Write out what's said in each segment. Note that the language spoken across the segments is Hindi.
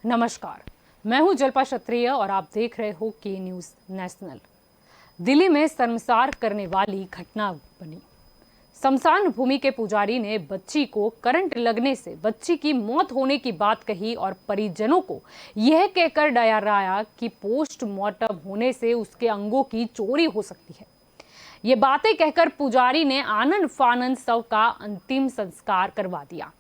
नमस्कार, मैं हूं जल्पा क्षत्रिय और आप देख रहे हो के न्यूज नेशनल। दिल्ली में शर्मसार करने वाली घटना बनी। शमशान भूमि के पुजारी ने बच्ची को करंट लगने से बच्ची की मौत होने की बात कही और परिजनों को यह कहकर डराया कि पोस्टमार्टम होने से उसके अंगों की चोरी हो सकती है। ये बातें कहकर पुजारी ने आनन फानन शव का अंतिम संस्कार करवा दिया।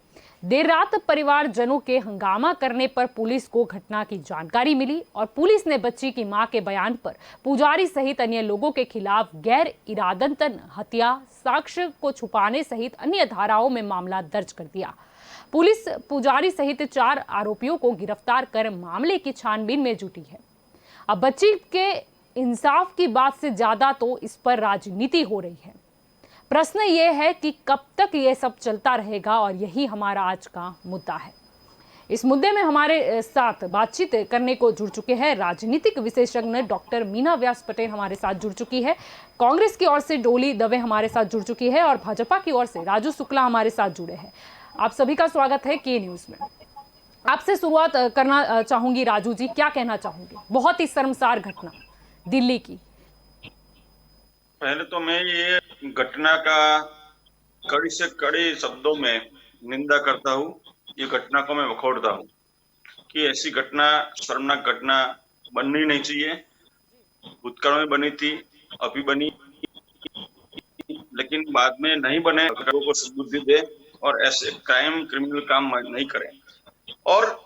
देर रात परिवारजनों के हंगामा करने पर पुलिस को घटना की जानकारी मिली और पुलिस ने बच्ची की मां के बयान पर पुजारी सहित अन्य लोगों के खिलाफ गैर इरादतन हत्या, साक्ष्य को छुपाने सहित अन्य धाराओं में मामला दर्ज कर दिया। पुलिस पुजारी सहित 4 आरोपियों को गिरफ्तार कर मामले की छानबीन में जुटी है। अब बच्ची के इंसाफ की बात से ज्यादा तो इस पर राजनीति हो रही है। प्रश्न ये है कि कब तक ये सब चलता रहेगा और यही हमारा आज का मुद्दा है। इस मुद्दे में हमारे साथ बातचीत करने को जुड़ चुके हैं राजनीतिक विशेषज्ञ डॉक्टर मीना व्यास पटेल हमारे साथ जुड़ चुकी है, कांग्रेस की ओर से डोली दवे हमारे साथ जुड़ चुकी है और भाजपा की ओर से राजू शुक्ला हमारे साथ जुड़े हैं। आप सभी का स्वागत है के न्यूज में। आपसे शुरुआत करना चाहूंगी राजू जी, क्या कहना चाहूंगी? बहुत ही शर्मसार घटना दिल्ली की। पहले तो मैं ये घटना का कड़ी से कड़ी शब्दों में निंदा करता हूँ। ये घटना को मैं वखोड़ता हूँ कि ऐसी घटना, शर्मनाक घटना बननी नहीं चाहिए। भूतकाल में बनी थी, अभी बनी, लेकिन बाद में नहीं बने। लोगों को सद्बुद्धि दे और ऐसे क्रिमिनल काम नहीं करें। और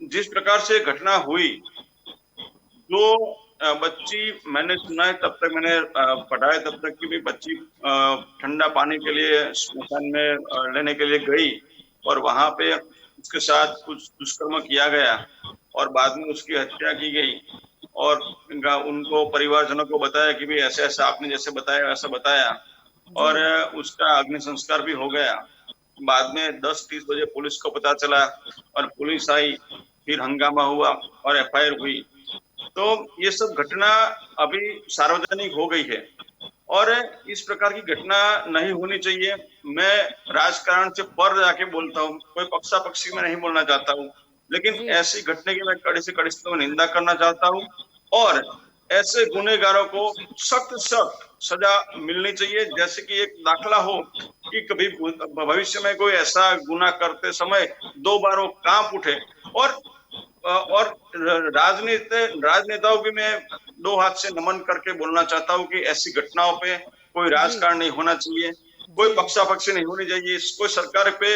जिस प्रकार से घटना हुई, जो बच्ची, मैंने सुना है, तब तक मैंने पढ़ा है तब तक कि भी बच्ची ठंडा पानी के लिए स्मशान में लेने के लिए गई और वहां पे उसके साथ कुछ दुष्कर्म किया गया और बाद में उसकी हत्या की गई और उनको परिवारजनों को बताया कि भी ऐसे ऐसा आपने जैसे बताया वैसा बताया और उसका अग्नि संस्कार भी हो गया। बाद में 10-30 बजे पुलिस को पता चला और पुलिस आई, फिर हंगामा हुआ और FIR हुई। तो ये सब घटना अभी सार्वजनिक हो गई है और इस प्रकार की घटना नहीं होनी चाहिए। मैं राजकारण से पर जाके बोलता हूँ, कोई पक्षापक्षी में नहीं बोलना चाहता हूँ, लेकिन ऐसी घटना की मैं कड़ी से कड़ी निंदा करना चाहता हूँ और ऐसे गुनहगारों को सख्त सजा मिलनी चाहिए। जैसे कि एक दाखला हो कि कभी भविष्य में कोई ऐसा गुनाह करते समय 2 बार वो कांप उठे। और राजनेताओं भी मैं 2 हाथ से नमन करके बोलना चाहता हूँ कि ऐसी घटनाओं पे कोई राजकारण नहीं होना चाहिए, कोई पक्षापक्षी नहीं होनी चाहिए, कोई सरकार पे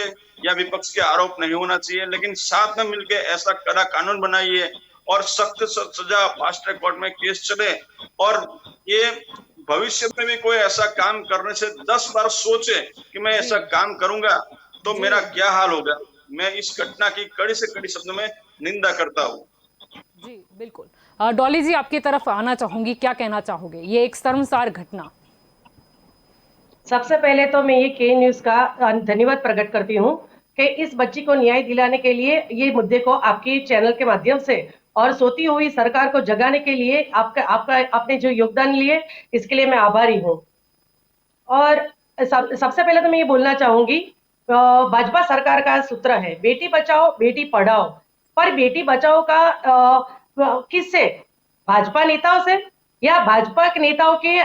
या विपक्ष के आरोप नहीं होना चाहिए, लेकिन साथ में मिलकर ऐसा कड़ा कानून बनाइए और सख्त सजा, फास्ट ट्रैक कोर्ट में केस चले और ये भविष्य में भी कोई ऐसा काम करने से 10 बार सोचे कि मैं ऐसा काम करूंगा तो मेरा क्या हाल होगा। मैं इस घटना की कड़ी से कड़ी शब्द में निंदा करता हूँ। जी बिल्कुल। डॉली जी, आपकी तरफ आना चाहूंगी, क्या कहना चाहोगे? ये एक शर्मसार घटना। सबसे पहले तो मैं ये के न्यूज का धन्यवाद प्रकट करती हूँ कि इस बच्ची को न्याय दिलाने के लिए ये मुद्दे को आपके चैनल के माध्यम से और सोती हुई सरकार को जगाने के लिए आपने जो योगदान लिए, इसके लिए मैं आभारी हूँ। और सबसे पहले तो मैं ये बोलना चाहूंगी, भाजपा सरकार का सूत्र है बेटी बचाओ बेटी पढ़ाओ, पर बेटी बचाओ का किससे? भाजपा नेताओं से या भाजपा के नेताओं के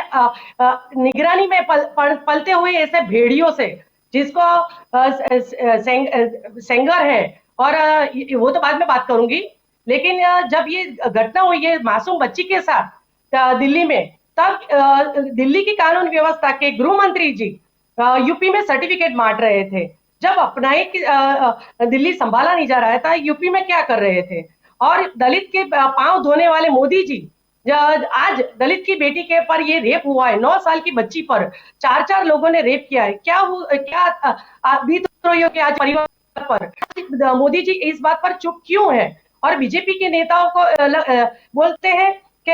निगरानी में पलते हुए ऐसे भेड़ियों से, जिसको सेंगर है और वो तो बाद में बात करूंगी। लेकिन जब ये घटना हुई है मासूम बच्ची के साथ दिल्ली में, तब दिल्ली की कानून व्यवस्था के गृह मंत्री जी यूपी में सर्टिफिकेट बांट रहे थे। जब अपना ही दिल्ली संभाला नहीं जा रहा था, यूपी में क्या कर रहे थे? और दलित के पांव धोने वाले मोदी जी, आज दलित की बेटी के पर ये रेप हुआ है, 9 साल की बच्ची पर 4 लोगों ने रेप किया है। क्या विद्रोहियों के आज परिवार पर मोदी जी इस बात पर चुप क्यों है? और बीजेपी के नेताओं को बोलते हैं कि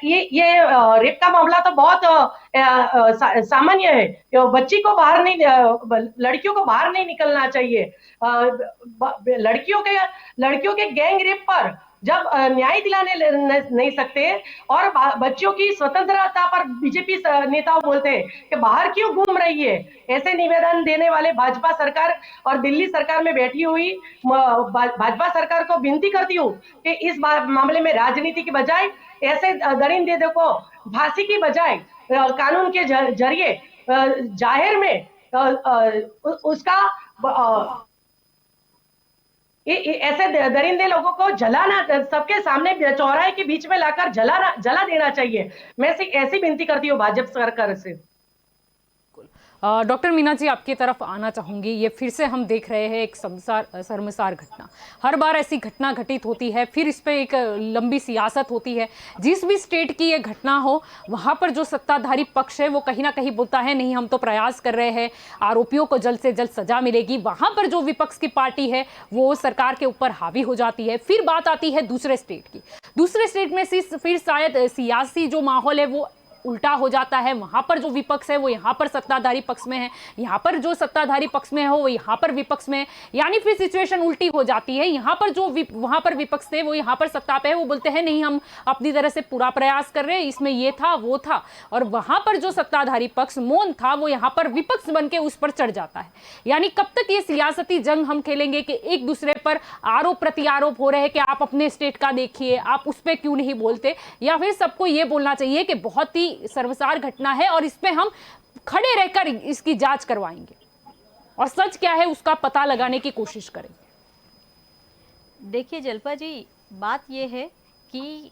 ये रेप का मामला तो बहुत सामान्य है, बच्ची को बाहर नहीं, लड़कियों को बाहर नहीं निकलना चाहिए। लड़कियों के गैंग रेप पर जब न्याय दिलाने नहीं सकते और बच्चों की स्वतंत्रता पर बीजेपी नेता बोलते हैं कि बाहर क्यों घूम रही है, ऐसे निवेदन देने वाले भाजपा सरकार और दिल्ली सरकार में बैठी हुई भाजपा सरकार को विनती करती हूँ कि इस मामले में राजनीति की बजाय ऐसे दरिंदे को फांसी की बजाय कानून के जरिए जाहिर में उसका ऐसे दरिंदे लोगों को जलाना, सबके सामने चौराहे के बीच में लाकर जला देना चाहिए। मैं ऐसी विनती करती हूँ भाजपा सरकार से। डॉक्टर मीना जी, आपकी तरफ आना चाहूंगी। ये फिर से हम देख रहे हैं एक शर्मसार घटना। हर बार ऐसी घटना घटित होती है, फिर इस पे एक लंबी सियासत होती है। जिस भी स्टेट की ये घटना हो, वहां पर जो सत्ताधारी पक्ष है वो कहीं ना कहीं बोलता है नहीं हम तो प्रयास कर रहे हैं, आरोपियों को जल्द से जल्द सजा मिलेगी। वहां पर जो विपक्ष की पार्टी है वो सरकार के ऊपर हावी हो जाती है। फिर बात आती है दूसरे स्टेट की। दूसरे स्टेट में फिर शायद सियासी जो माहौल है वो उल्टा हो जाता है। वहां पर जो विपक्ष है वो यहाँ पर सत्ताधारी पक्ष में है, यहाँ पर जो सत्ताधारी पक्ष में है वो यहाँ पर विपक्ष में है, यानी फिर सिचुएशन उल्टी हो जाती है। यहाँ पर जो वहां पर विपक्ष थे वो यहाँ पर सत्ता पे है, वो बोलते हैं नहीं हम अपनी तरह से पूरा प्रयास कर रहे हैं, इसमें ये था वो था। और वहां पर जो सत्ताधारी पक्ष मौन था वो यहाँ पर विपक्ष बन के उस पर चढ़ जाता है। यानी कब तक ये सियासती जंग हम खेलेंगे कि एक दूसरे पर आरोप प्रत्यारोप हो रहे हैं कि आप अपने स्टेट का देखिए, आप उस पर क्यों नहीं बोलते, या फिर सबको ये बोलना चाहिए कि बहुत ही सर्वसार घटना है और इस पे हम खड़े रहकर इसकी जांच करवाएंगे और सच क्या है उसका पता लगाने की कोशिश करेंगे। देखिए जल्पा जी, बात ये है कि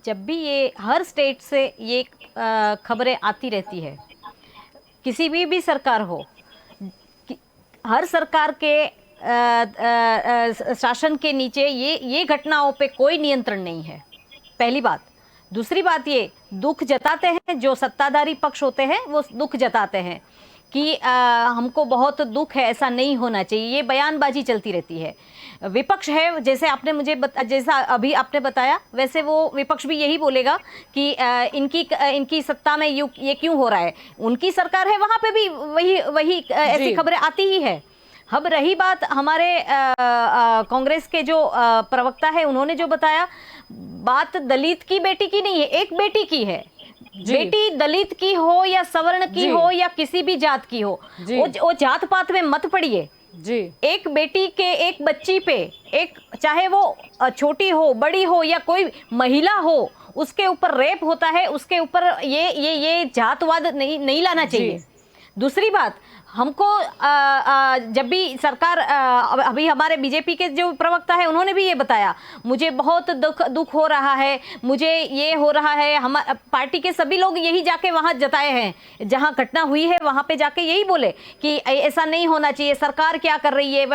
जब भी ये हर स्टेट से ये खबरें आती रहती है, किसी भी सरकार हो, हर सरकार के शासन के नीचे ये घटनाओं पे कोई नियंत्रण नहीं है, पहली बात। दूसरी बात, ये दुख जताते हैं, जो सत्ताधारी पक्ष होते हैं वो दुख जताते हैं कि हमको बहुत दुख है, ऐसा नहीं होना चाहिए, ये बयानबाजी चलती रहती है। विपक्ष है, जैसे आपने जैसा अभी आपने बताया वैसे वो विपक्ष भी यही बोलेगा कि इनकी सत्ता में ये क्यों हो रहा है। उनकी सरकार है, वहाँ पे भी वही ऐसी खबरें आती ही है। अब रही बात हमारे कांग्रेस के जो प्रवक्ता है, उन्होंने जो बताया, बात दलित की बेटी की नहीं है, एक बेटी की है। बेटी दलित की हो या सवर्ण की हो या किसी भी जात की हो, वो जात पात में मत पड़िए जी। एक बेटी के, एक बच्ची पे, एक चाहे वो छोटी हो बड़ी हो या कोई महिला हो, उसके ऊपर रेप होता है, उसके ऊपर ये जातवाद नहीं लाना चाहिए। दूसरी बात, हमको जब भी सरकार, अभी हमारे बीजेपी के जो प्रवक्ता है उन्होंने भी ये बताया, मुझे बहुत दुख हो रहा है, मुझे ये हो रहा है। हम पार्टी के सभी लोग यही जाके वहाँ जताए हैं, जहाँ घटना हुई है वहाँ पे जाके यही बोले कि ऐसा नहीं होना चाहिए, सरकार क्या कर रही है।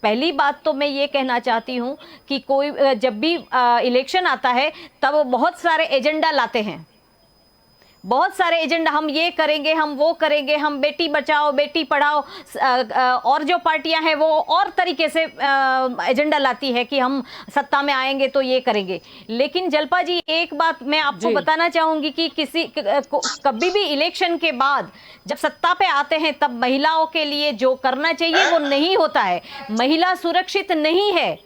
पहली बात तो मैं ये कहना चाहती हूँ कि कोई जब भी इलेक्शन आता है तब बहुत सारे एजेंडा लाते हैं, बहुत सारे एजेंडा, हम ये करेंगे, हम वो करेंगे, हम बेटी बचाओ बेटी पढ़ाओ, और जो पार्टियां हैं वो और तरीके से एजेंडा लाती है कि हम सत्ता में आएंगे तो ये करेंगे। लेकिन जल्पा जी, एक बात मैं आपको बताना चाहूंगी कि कभी भी इलेक्शन के बाद जब सत्ता पे आते हैं तब महिलाओं के लिए जो करना चाहिए वो नहीं होता है। महिला सुरक्षित नहीं है,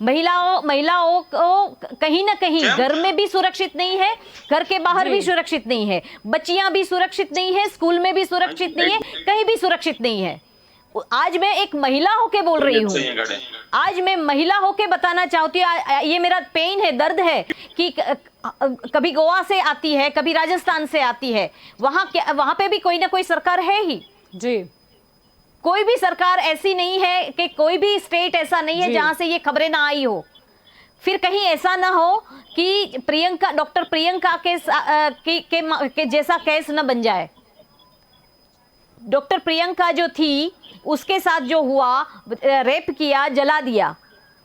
महिलाओं को कहीं ना कहीं घर में भी सुरक्षित नहीं है, घर के बाहर भी सुरक्षित नहीं है, बच्चियां भी सुरक्षित नहीं है, स्कूल में भी सुरक्षित नहीं है, कहीं भी सुरक्षित नहीं है। आज मैं एक महिला होके बोल रही हूँ, आज मैं महिला होके बताना चाहती हूँ, ये मेरा पेन है, दर्द है कि कभी गोवा से आती है, कभी राजस्थान से आती है, वहां पे भी कोई ना कोई सरकार है ही जी। कोई भी सरकार ऐसी नहीं है कि कोई भी स्टेट ऐसा नहीं है जहां से ये खबरें ना आई हो। फिर कहीं ऐसा ना हो कि डॉक्टर प्रियंका के जैसा केस न बन जाए। डॉक्टर प्रियंका जो थी उसके साथ जो हुआ, रेप किया, जला दिया,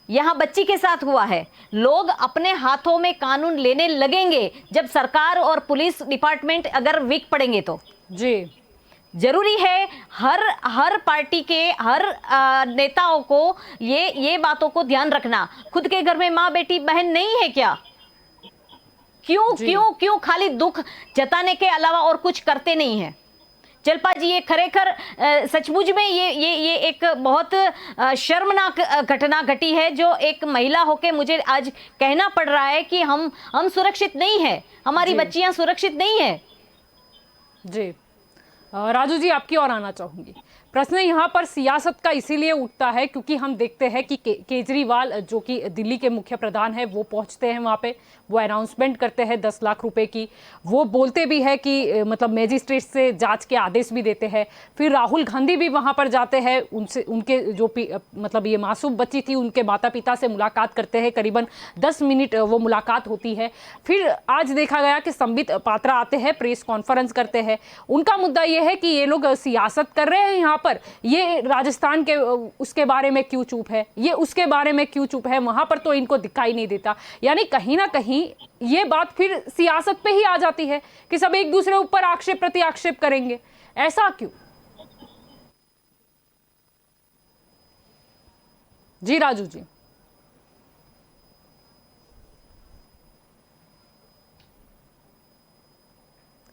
यहाँ बच्ची के साथ हुआ है। लोग अपने हाथों में कानून लेने लगेंगे जब सरकार और पुलिस डिपार्टमेंट अगर वीक पड़ेंगे तो जी। जरूरी है हर पार्टी के हर नेताओं को ये बातों को ध्यान रखना। खुद के घर में माँ बेटी बहन नहीं है क्या? क्यों खाली दुख जताने के अलावा और कुछ करते नहीं है? जलपा जी, ये खरेखर सचमुच में ये एक बहुत शर्मनाक घटना घटी है, जो एक महिला होके मुझे आज कहना पड़ रहा है कि हम सुरक्षित नहीं है, हमारी बच्चियां सुरक्षित नहीं है। जी राजू जी, आपकी ओर आना चाहूंगी। प्रश्न यहाँ पर सियासत का इसीलिए उठता है क्योंकि हम देखते हैं कि केजरीवाल जो कि दिल्ली के मुख्य प्रधान है, वो पहुंचते हैं वहाँ पे, वो अनाउंसमेंट करते हैं 10 लाख रुपए की, वो बोलते भी है कि मतलब मैजिस्ट्रेट से जांच के आदेश भी देते हैं। फिर राहुल गांधी भी वहाँ पर जाते हैं, उनसे उनके जो मतलब ये मासूम बच्ची थी उनके माता पिता से मुलाकात करते हैं, करीबन 10 मिनट वो मुलाकात होती है। फिर आज देखा गया कि संबित पात्रा आते हैं, प्रेस कॉन्फ्रेंस करते हैं। उनका मुद्दा ये है कि ये लोग सियासत कर रहे हैं यहाँ पर, ये राजस्थान के उसके बारे में क्यों चुप है, ये उसके बारे में क्यों चुप है, वहां पर तो इनको दिखाई नहीं देता। यानी कहीं ना कहीं ये बात फिर सियासत पे ही आ जाती है कि सब एक दूसरे ऊपर आक्षेप प्रति आक्षेप करेंगे। ऐसा क्यों? जी राजू जी।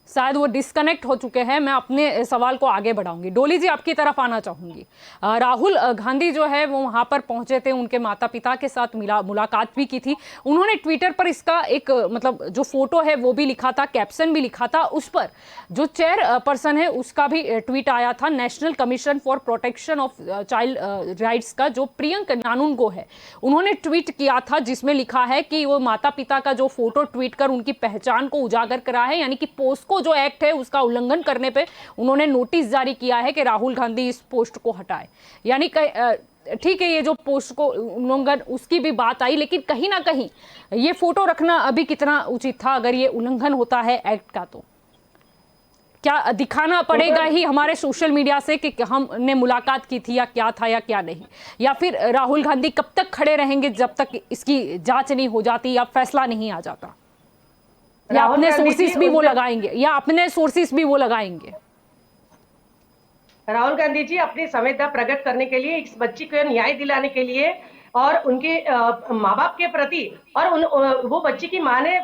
शायद वो डिस्कनेक्ट हो चुके हैं। मैं अपने सवाल को आगे बढ़ाऊंगी। डोली जी, आपकी तरफ आना चाहूंगी। राहुल गांधी जो है वो वहां पर पहुंचे थे, उनके माता पिता के साथ मुलाकात भी की थी। उन्होंने ट्विटर पर इसका एक मतलब जो फोटो है वो भी लिखा था, कैप्शन भी लिखा था। उस पर जो चेयर पर्सन है उसका भी ट्वीट आया था, national commission for protection of child rights का जो प्रियंक नानुंगो है, उन्होंने ट्वीट किया था जिसमें लिखा है कि वो माता पिता का जो फोटो ट्वीट कर उनकी पहचान को उजागर करा है, यानी कि पोस्को जो एक्ट है उसका उल्लंघन करने पे उन्होंने नोटिस जारी किया है कि राहुल गांधी इस पोस्ट को हटाए। यानी ठीक है, ये जो पोस्ट को उल्लंघन उसकी भी बात आई, लेकिन कहीं ना कहीं ये फोटो रखना अभी कितना उचित था? अगर ये उल्लंघन होता है एक्ट का तो क्या दिखाना पड़ेगा ही हमारे सोशल मीडिया से कि हमने मुलाकात की थी या क्या था या क्या नहीं? या फिर राहुल गांधी कब तक खड़े रहेंगे जब तक इसकी जांच नहीं हो जाती या फैसला नहीं आ जाता? या अपने सोर्सेस भी वो लगाएंगे, या अपने सोर्सेस भी वो लगाएंगे? राहुल गांधी जी अपनी संवेदना प्रकट करने के लिए, इस बच्ची को न्याय दिलाने के लिए और उनके माँ बाप के प्रति, और वो बच्ची की माँ ने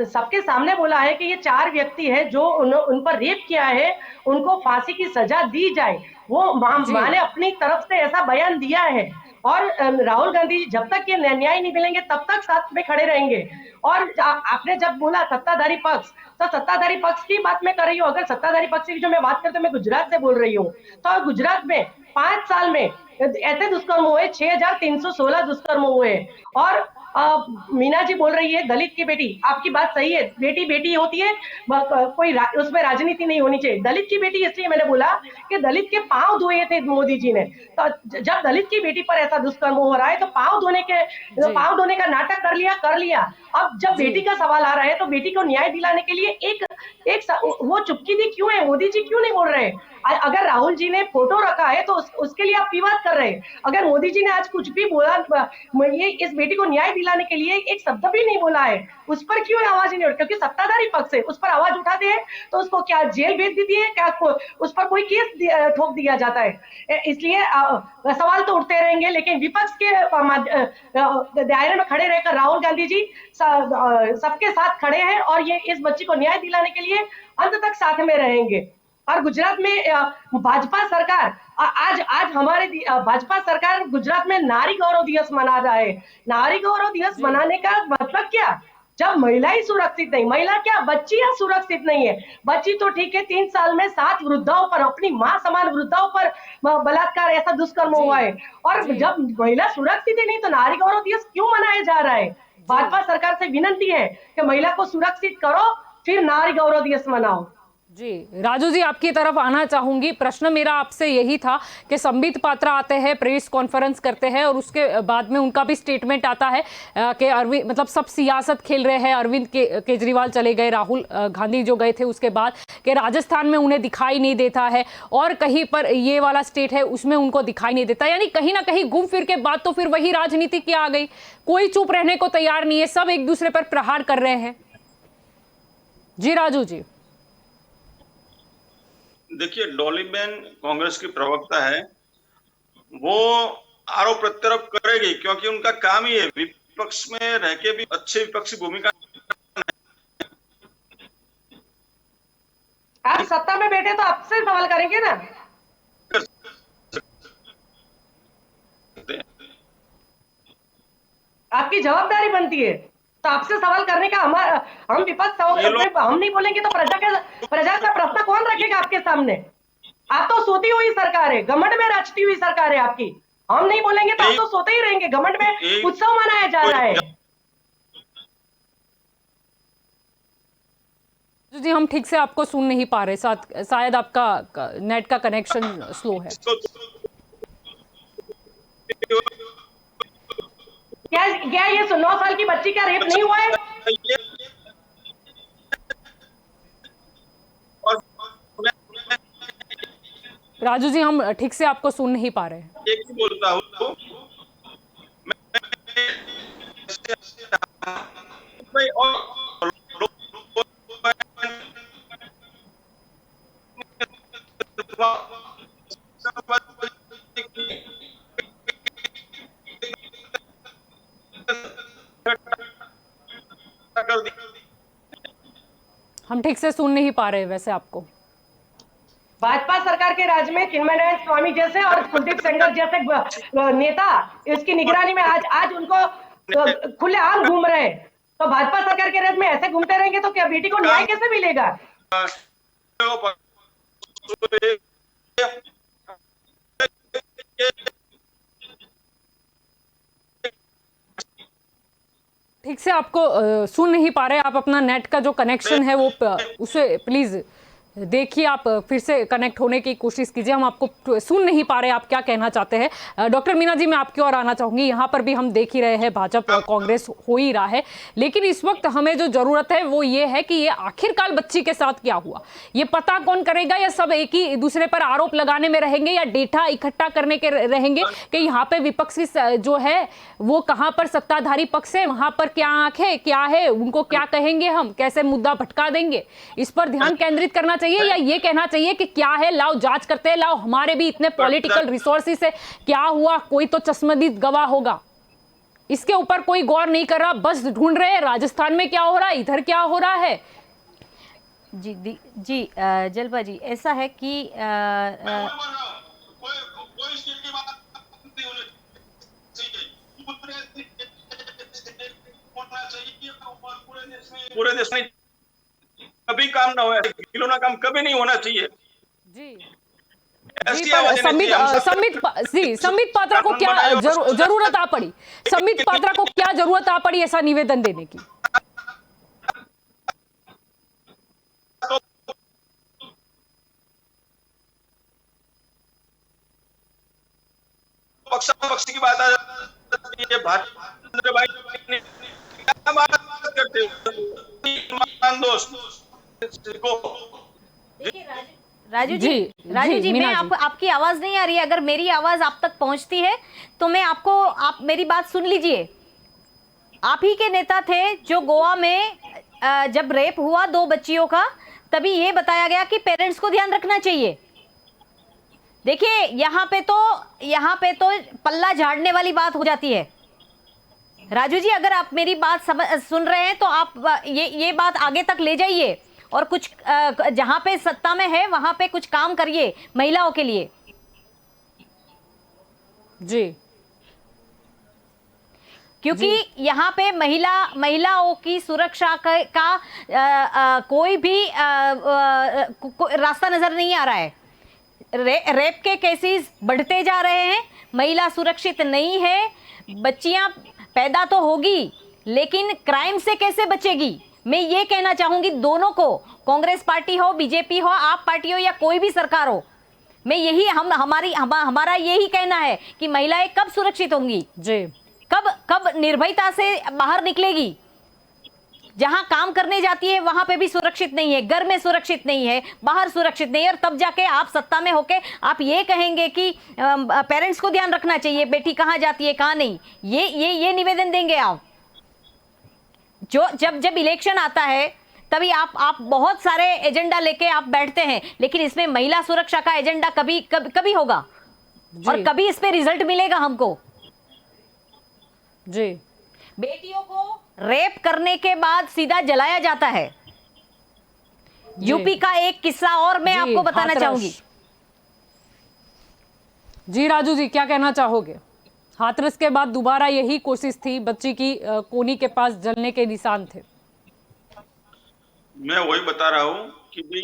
सबके सामने बोला है कि ये 4 व्यक्ति है जो उन पर रेप किया है, उनको फांसी की सजा दी जाए। वो माँ ने अपनी तरफ से ऐसा बयान दिया है। और राहुल गांधी जी जब तक ये न्याय नहीं मिलेंगे तब तक साथ में खड़े रहेंगे। और आपने जब बोला सत्ताधारी पक्ष, तो सत्ताधारी पक्ष की बात मैं कर रही हूँ। अगर सत्ताधारी पक्ष की जो मैं बात करती हूँ, मैं गुजरात से बोल रही हूँ। तो गुजरात में 5 साल में ऐसे दुष्कर्म हुए, 6316 दुष्कर्म हुए। और मीना जी बोल रही है दलित की बेटी, आपकी बात सही है, बेटी बेटी होती है, कोई उसमें राजनीति नहीं होनी चाहिए। दलित की बेटी इसलिए मैंने बोला कि दलित के पांव धोए थे मोदी जी ने। तो जब दलित की बेटी पर ऐसा दुष्कर्म हो रहा है तो पांव धोने का नाटक कर लिया। अब जब बेटी का सवाल आ रहा है तो बेटी को न्याय दिलाने के लिए एक वो चुपकी दी क्यों है? मोदी जी क्यों नहीं बोल रहे? अगर राहुल जी ने फोटो रखा है तो उसके लिए आप विवाद कर रहे हैं। अगर मोदी जी ने आज कुछ भी बोला, ये इस बेटी को न्याय दिलाने के लिए एक शब्द भी नहीं बोला है, उस पर क्यों आवाज नहीं उठी? क्योंकि सत्ताधारी पक्ष है, उस पर आवाज उठाते हैं तो उसको क्या जेल भेज देती है, क्या उस पर कोई केस ठोक दिया जाता है? इसलिए सवाल तो उठते रहेंगे, लेकिन विपक्ष के दायरे में खड़े रहकर राहुल गांधी जी सबके साथ खड़े हैं और ये इस बच्ची को न्याय दिलाने के लिए अंत तक साथ में रहेंगे। और गुजरात में भाजपा सरकार आज हमारे भाजपा सरकार गुजरात में नारी गौरव दिवस मना रहा है। नारी गौरव दिवस मनाने का मतलब क्या? जब महिला ही सुरक्षित नहीं, महिला क्या बच्चियां सुरक्षित नहीं है। बच्ची तो ठीक है, 3 साल में 7 वृद्धाओं पर, अपनी मां समान वृद्धाओं पर बलात्कार, ऐसा दुष्कर्म हुआ है। और जब महिला सुरक्षित ही नहीं तो नारी गौरव दिवस क्यों मनाया जा रहा है? भाजपा सरकार से विनती है कि महिला को सुरक्षित करो, फिर नारी गौरव दिवस मनाओ। जी राजू जी, आपकी तरफ आना चाहूंगी। प्रश्न मेरा आपसे यही था कि संबित पात्रा आते हैं, प्रेस कॉन्फ्रेंस करते हैं और उसके बाद में उनका भी स्टेटमेंट आता है कि अरविंद मतलब सब सियासत खेल रहे हैं। अरविंद केजरीवाल चले गए, राहुल गांधी जो गए थे उसके बाद, कि राजस्थान में उन्हें दिखाई नहीं देता है और कहीं पर ये वाला स्टेट है उसमें उनको दिखाई नहीं देता। यानी कहीं ना कहीं घूम फिर के बाद तो फिर वही राजनीति की आ गई। कोई चुप रहने को तैयार नहीं है, सब एक दूसरे पर प्रहार कर रहे हैं। जी राजू जी। देखिए, डॉलीबेन कांग्रेस की प्रवक्ता है, वो आरोप प्रत्यारोप करेगी क्योंकि उनका काम ही है विपक्ष में रह के भी अच्छी विपक्षी भूमिका। आप सत्ता में बेटे तो आपसे सवाल करेंगे ना। आपकी जवाबदारी बनती है, तो आपसे सवाल करने का हम विपक्ष हम नहीं बोलेंगे तो प्रजा का प्रश्न कौन रखेगा आपके सामने? आप तो सोती हुई सरकार है, घमंड में राजती हुई सरकार है आपकी। हम नहीं बोलेंगे तो हम तो सोते ही रहेंगे, घमंड में उत्सव मनाया जा रहा है। जी हम ठीक से आपको सुन नहीं पा रहे, शायद आपका नेट का कनेक्शन स्लो है। क्या ये 9 साल की बच्ची का रेप नहीं हुआ है? राजू जी हम ठीक से आपको सुन नहीं पा रहे हैं। एक ही बोलता हूँ हम ठीक से सुन नहीं पा रहे वैसे आपको। भाजपा सरकार के राज में चिन्मय नारायण स्वामी जैसे और कुलदीप सेंगर जैसे नेता इसकी निगरानी में आज उनको खुलेआम घूम रहे हैं। तो भाजपा सरकार के राज में ऐसे घूमते रहेंगे तो क्या बेटी को न्याय कैसे मिलेगा? ठीक से आपको सुन नहीं पा रहे, आप अपना नेट का जो कनेक्शन है वो उसे प्लीज देखिए, आप फिर से कनेक्ट होने की कोशिश कीजिए। हम आपको सुन नहीं पा रहे आप क्या कहना चाहते हैं। डॉक्टर मीना जी मैं आपकी ओर आना चाहूंगी। यहाँ पर भी हम देख ही रहे हैं भाजपा कांग्रेस हो ही रहा है, लेकिन इस वक्त हमें जो जरूरत है वो ये है कि ये आखिरकार बच्ची के साथ क्या हुआ ये पता कौन करेगा, या सब एक ही दूसरे पर आरोप लगाने में रहेंगे या डेटा इकट्ठा करने के रहेंगे कि यहाँ पे विपक्षी जो है वो कहाँ पर सत्ताधारी पक्ष है, वहां पर क्या आंख है, क्या है, उनको क्या कहेंगे, हम कैसे मुद्दा भटका देंगे, इस पर ध्यान केंद्रित करना चाहिए, या ये कहना चाहिए कि क्या है लाओ जांच करते हैं, लाओ हमारे भी इतने पॉलिटिकल रिसोर्सेस है, क्या हुआ कोई तो चश्मदीद गवाह होगा। इसके ऊपर कोई गौर नहीं कर रहा, बस ढूंढ रहे हैं राजस्थान में क्या हो रहा है, इधर क्या हो रहा है। जी जलपा जी ऐसा है कि पूरे देश में कभी काम ना हो, खिलौना काम कभी नहीं होना चाहिए। जी संबित पात्रा को क्या जरूरत आ पड़ी, संबित पात्रा को क्या जरूरत आ पड़ी ऐसा निवेदन देने की? पक्ष की बात आ जाती है, भाजपा भाई ने क्या बात करते राजू जी मैं आपकी आवाज नहीं आ रही है, अगर मेरी आवाज आप तक पहुंचती है तो मैं आप मेरी बात सुन लीजिए। आप ही के नेता थे जो गोवा में जब रेप हुआ 2 बच्चियों का, तभी ये बताया गया कि पेरेंट्स को ध्यान रखना चाहिए। देखिए यहाँ पे तो पल्ला झाड़ने वाली बात हो जाती है। राजू जी अगर आप मेरी बात सुन रहे हैं तो आप ये बात आगे तक ले जाइए और कुछ जहां पे सत्ता में है वहां पे कुछ काम करिए महिलाओं के लिए। जी क्योंकि यहाँ पे महिलाओं की सुरक्षा का कोई भी रास्ता नजर नहीं आ रहा है। रेप के केसेस बढ़ते जा रहे हैं, महिला सुरक्षित नहीं है, बच्चियां पैदा तो होगी लेकिन क्राइम से कैसे बचेगी। मैं ये कहना चाहूंगी दोनों को, कांग्रेस पार्टी हो, बीजेपी हो, आप पार्टी हो या कोई भी सरकार हो, मैं यही हमारा यही कहना है कि महिलाएं कब सुरक्षित होंगी, जी कब निर्भयता से बाहर निकलेगी। जहां काम करने जाती है वहां पे भी सुरक्षित नहीं है, घर में सुरक्षित नहीं है, बाहर सुरक्षित नहीं है, और तब जाके आप सत्ता में होके आप ये कहेंगे कि पेरेंट्स को ध्यान रखना चाहिए, बेटी कहां जाती है कहां नहीं। ये निवेदन देंगे आप। जो जब इलेक्शन आता है तभी आप बहुत सारे एजेंडा लेके आप बैठते हैं, लेकिन इसमें महिला सुरक्षा का एजेंडा कभी होगा और कभी इस पे रिजल्ट मिलेगा हमको। जी बेटियों को रेप करने के बाद सीधा जलाया जाता है। यूपी का एक किस्सा और मैं आपको बताना चाहूंगी। जी राजू जी, क्या कहना चाहोगे? हाथरस के बाद दोबारा यही कोशिश थी, बच्ची की कोनी के पास जलने के निशान थे। मैं वही बता रहा हूँ कि भाई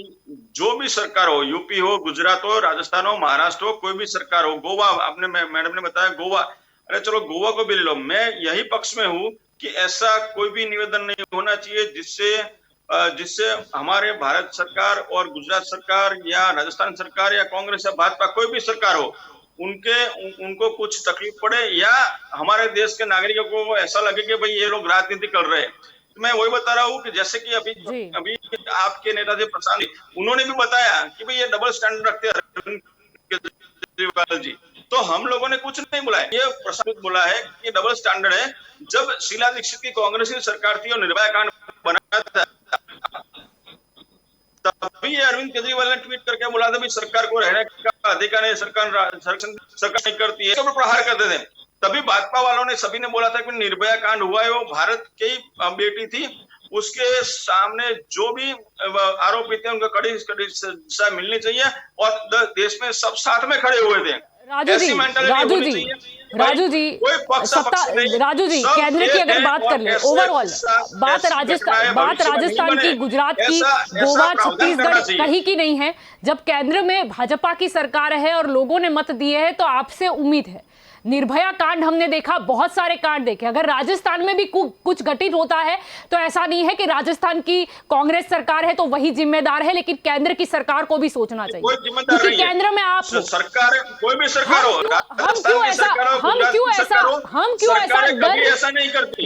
जो भी सरकार हो, यूपी हो, गुजरात हो, राजस्थान हो, महाराष्ट्र हो, कोई भी सरकार हो, गोवा, आपने मैडम ने बताया गोवा, अरे चलो गोवा को भी ले लो। मैं यही पक्ष में हूँ कि ऐसा कोई भी निवेदन नहीं होना चाहिए जिससे हमारे भारत सरकार और गुजरात सरकार या राजस्थान सरकार या कांग्रेस या भाजपा कोई भी सरकार हो उनको कुछ तकलीफ पड़े या हमारे देश के नागरिकों को ऐसा लगे कि भाई ये लोग राजनीति कर रहे हैं। तो मैं वही बता रहा हूँ कि जैसे कि अभी आपके नेता थे प्रशांत जी, उन्होंने भी बताया कि भाई ये डबल स्टैंडर्ड रखते हैं अरविंद केजरीवाल जी। तो हम लोगों ने कुछ नहीं बोला है, ये प्रशांत बोला है कि डबल स्टैंडर्ड है। जब शीला दीक्षित की कांग्रेस की सरकार थी और निर्भया कांड बना था, तभी अरविंद केजरीवाल ने ट्वीट करके बोला था भी सरकार को रहने का अधिकार नहीं, सरकार नहीं करती है, तो प्रहार करते थे। तभी भाजपा वालों ने सभी ने बोला था कि निर्भया कांड हुआ है वो भारत की बेटी थी, उसके सामने जो भी आरोपित थे उनको कड़ी सजा मिलनी चाहिए और देश में सब साथ में खड़े हुए थे। राजू जी, केंद्र की अगर बात कर ले, ओवरऑल बात राजस्थान की, गुजरात की, गोवा, छत्तीसगढ़ कहीं की नहीं है। जब केंद्र में भाजपा की सरकार है और लोगों ने मत दिए हैं, तो आपसे उम्मीद है। निर्भया कांड हमने देखा, बहुत सारे कांड देखे। अगर राजस्थान में भी कुछ घटित होता है तो ऐसा नहीं है कि राजस्थान की कांग्रेस सरकार है तो वही जिम्मेदार है, लेकिन केंद्र की सरकार को भी सोचना चाहिए, क्योंकि केंद्र में आप सरकार, कोई भी सरकार हो, हम क्यों ऐसा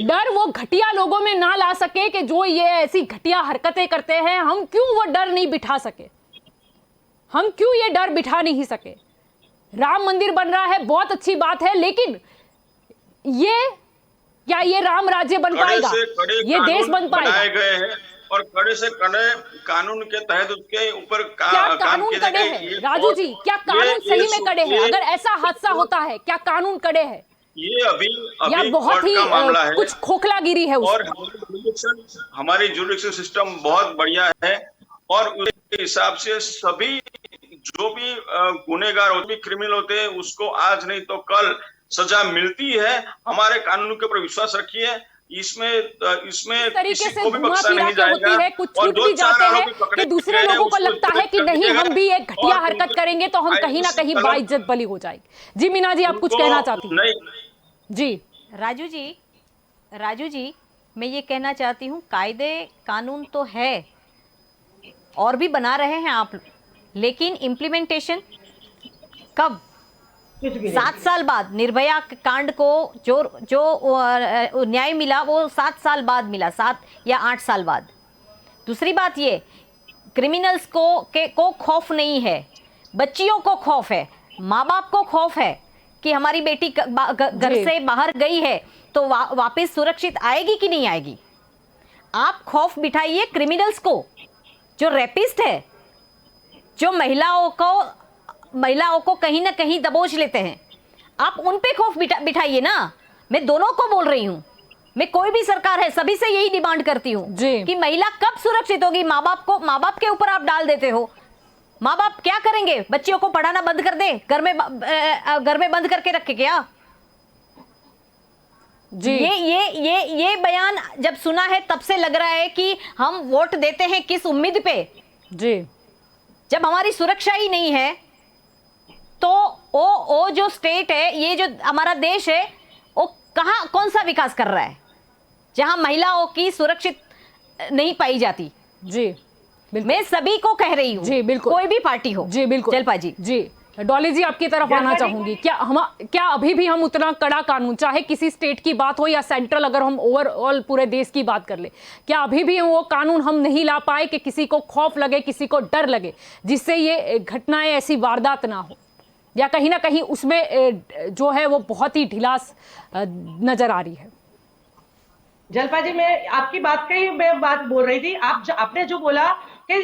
डर वो घटिया लोगों में ना ला सके कि जो ये ऐसी घटिया हरकतें करते हैं, हम क्यों वो डर नहीं बिठा सके? हम क्यों ये डर बिठा नहीं सके? राम मंदिर बन रहा है, बहुत अच्छी बात है, लेकिन क्या ये राम राज्य बन पाएगा? ये देश बन पाएगा? बनाए गए हैं और कड़े से कड़े कानून के तहत उसके ऊपर क्या कानून कड़े हैं? राजू जी, क्या कानून सही में कड़े हैं? अगर ऐसा हादसा होता है, क्या कानून कड़े हैं? ये अभी या बहुत ही कुछ खोखलागिरी है और हमारी जुडिशियल सिस्टम बहुत बढ़िया है और उसके हिसाब से सभी जो भी गुनहगार होते, क्रिमिनल होते हैं, उसको आज नहीं तो कल सजा मिलती है। हमारे कानून के ऊपर विश्वास रखिए, इसमें किसी को भी बख्शा नहीं जाएगा। है, कुछ छूट भी जाते हैं कि दूसरे लोगों को लगता है कि नहीं, हम भी एक घटिया हरकत करेंगे तो हम कहीं ना कहीं बाइज्जत बली हो जाएगी। जी मीना जी, आप कुछ कहना चाहती हैं? जी राजू जी, मैं ये कहना चाहती हूँ, कायदे कानून तो है और भी बना रहे हैं आप, लेकिन इम्प्लीमेंटेशन कब? 7 साल बाद निर्भया कांड को जो न्याय मिला वो 7 साल बाद मिला, 7 या 8 साल बाद। दूसरी बात ये, क्रिमिनल्स को खौफ नहीं है, बच्चियों को खौफ है, माँ बाप को खौफ है कि हमारी बेटी घर से बाहर गई है तो वापस सुरक्षित आएगी कि नहीं आएगी। आप खौफ बिठाइए क्रिमिनल्स को, जो रेपिस्ट है, जो महिलाओं को कहीं ना कहीं दबोच लेते हैं, आप उन पे खौफ बिठाइए ना। मैं दोनों को बोल रही हूँ, मैं कोई भी सरकार है सभी से यही डिमांड करती हूँ कि महिला कब सुरक्षित होगी। माँ बाप के ऊपर आप डाल देते हो। माँ बाप क्या करेंगे? बच्चियों को पढ़ाना बंद कर दे, घर में बंद करके रखे क्या? जी ये बयान जब सुना है तब से लग रहा है कि हम वोट देते हैं किस उम्मीद पे? जी, जब हमारी सुरक्षा ही नहीं है तो वो जो स्टेट है, ये जो हमारा देश है, वो कौन सा विकास कर रहा है जहां महिलाओं की सुरक्षित नहीं पाई जाती? जी मैं सभी को कह रही हूँ, जी बिल्कुल, कोई भी पार्टी हो। जी बिल्कुल जलपा जी। जी डॉली जी, आपकी तरफ आना चाहूंगी। क्या अभी भी हम उतना कड़ा कानून, चाहे किसी स्टेट की बात हो या सेंट्रल, अगर हम ओवरऑल पूरे देश की बात कर ले, क्या अभी भी वो कानून हम नहीं ला पाए कि किसी को खौफ लगे, किसी को डर लगे, जिससे ये घटनाएं, ऐसी वारदात ना हो? या कहीं ना कहीं उसमें जो है वो बहुत ही ढिलास नजर आ रही है? जलपा जी, मैं आपकी बात का ही मैं बात बोल रही थी। आपने जो बोला कि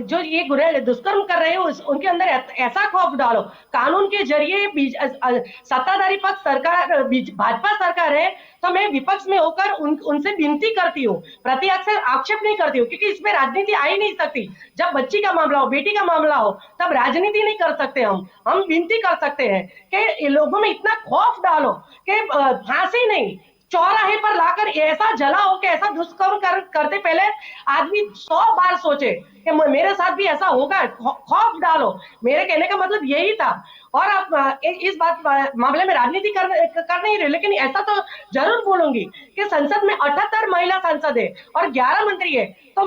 जो ये गुनह दुष्कर्म कर रहे हो उनके अंदर ऐसा खौफ डालो, कानून के जरिए सत्ताधारी पक्ष सरकार भाजपा सरकार है, तो मैं विपक्ष में होकर उनसे विनती करती हूँ, प्रति आक्षेप नहीं करती हूँ, क्योंकि इसमें राजनीति आ ही नहीं सकती। जब बच्ची का मामला हो, बेटी का मामला हो, तब राजनीति नहीं कर सकते हम विनती कर सकते हैं कि लोगों में इतना खौफ डालो कि फांसी नहीं, चौराहे पर लाकर ऐसा जलाओ कि ऐसा दुष्कर्म करते पहले आदमी 100 बार सोचे कि मेरे साथ भी ऐसा होगा, खौफ डालो। मेरे कहने का मतलब यही था। और अब इस मामले में राजनीति कर नहीं रहे, लेकिन ऐसा तो जरूर बोलूंगी कि संसद में 78 महिला सांसद है और 11 मंत्री है, तो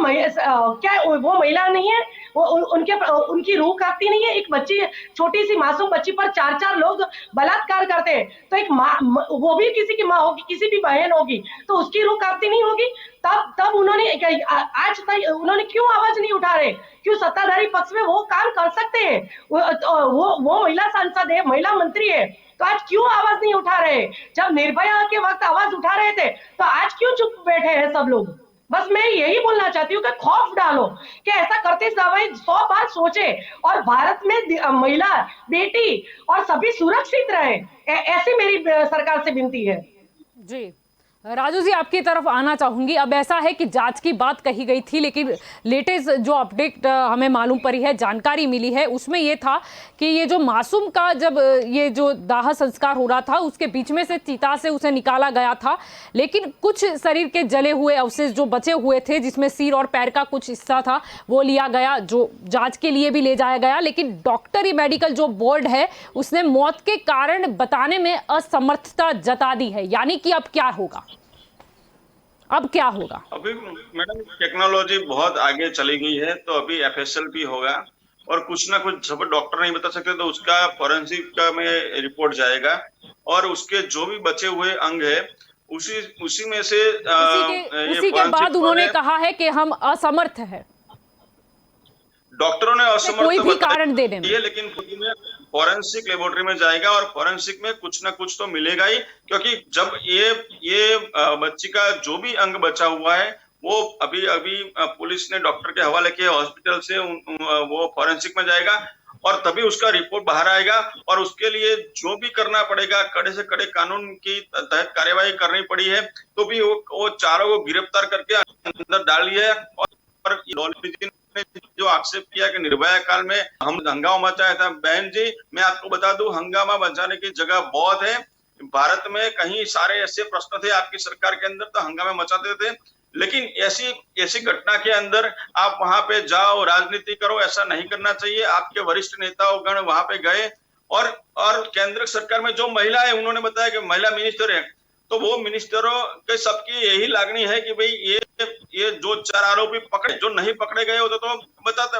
क्या वो महिला नहीं है? वो उनकी रूह कांपती नहीं है? एक बच्ची, छोटी सी मासूम बच्ची पर 4 लोग बलात्कार करते हैं, तो एक माँ, वो भी किसी की माँ होगी, किसी भी बहन होगी, तो उसकी रूह कांपती नहीं होगी? तब उन्होंने आज तक उन्होंने क्यों आवाज नहीं उठा रहे? क्यों सत्ताधारी पक्ष में वो काम कर सकते हैं, वो महिला सांसद है, महिला मंत्री है, तो आज क्यों आवाज नहीं उठा रहे? जब निर्भया के वक्त आवाज उठा रहे थे, तो आज क्यों चुप बैठे हैं सब लोग? बस मैं यही बोलना चाहती हूँ कि खौफ डालो कि ऐसा करते समय 100 बार सोचे और भारत में महिला, बेटी और सभी सुरक्षित रहे। ऐसी मेरी सरकार से विनती है। जी राजू जी, आपकी तरफ आना चाहूंगी। अब ऐसा है कि जांच की बात कही गई थी, लेकिन लेटेस्ट जो अपडेट हमें मालूम पड़ी है, जानकारी मिली है, उसमें ये था कि ये जो मासूम का जब ये जो दाह संस्कार हो रहा था, उसके बीच में से चिता से उसे निकाला गया था, लेकिन कुछ शरीर के जले हुए अवशेष जो बचे हुए थे, जिसमें सिर और पैर का कुछ हिस्सा था, वो लिया गया, जो जाँच के लिए भी ले जाया गया, लेकिन डॉक्टरी मेडिकल जो बोर्ड है उसने मौत के कारण बताने में असमर्थता जता दी है। यानी कि अब क्या होगा? अब क्या होगा? अभी मैडम टेक्नोलॉजी बहुत आगे चली गई है, तो अभी FSLP होगा और कुछ ना कुछ सब डॉक्टर नहीं बता सकते, तो उसका फॉरेंसिक का में रिपोर्ट जाएगा और उसके जो भी बचे हुए अंग है उसी में से उसी के बाद उन्होंने कहा है कि हम असमर्थ हैं, डॉक्टरों ने असमर्थ कोई भी कारण देने में, लेकिन फॉरेंसिक लेबोरेटरी में जाएगा और फॉरेंसिक में कुछ ना कुछ तो मिलेगा ही, क्योंकि जब ये बच्ची का जो भी अंग बचा हुआ है वो अभी पुलिस ने डॉक्टर के हवाले किया, हॉस्पिटल से वो फॉरेंसिक में जाएगा और तभी उसका रिपोर्ट बाहर आएगा और उसके लिए जो भी करना पड़ेगा, कड़े से कड़े कानून की तहत कार्यवाही करनी पड़ी है, तो भी वो चारों को गिरफ्तार करके अंदर डाल दिया है। और जो आक्षेप किया कि निर्भया काल में हम हंगामा मचाया था, बहन जी मैं आपको बता दूं, हंगामा मचाने की जगह बहुत है भारत में। कहीं सारे ऐसे प्रश्न थे आपकी सरकार के अंदर, तो हंगामा मचाते थे, लेकिन ऐसी घटना के अंदर आप वहां पे जाओ, राजनीति करो, ऐसा नहीं करना चाहिए। आपके वरिष्ठ नेताओं वहां पे गए और केंद्र सरकार में जो महिला है उन्होंने बताया कि महिला मिनिस्टर है, तो वो मिनिस्टरों के सबकी यही लागनी है कि भाई ये जो 4 आरोपी पकड़े, जो नहीं पकड़े गए होते तो बताता,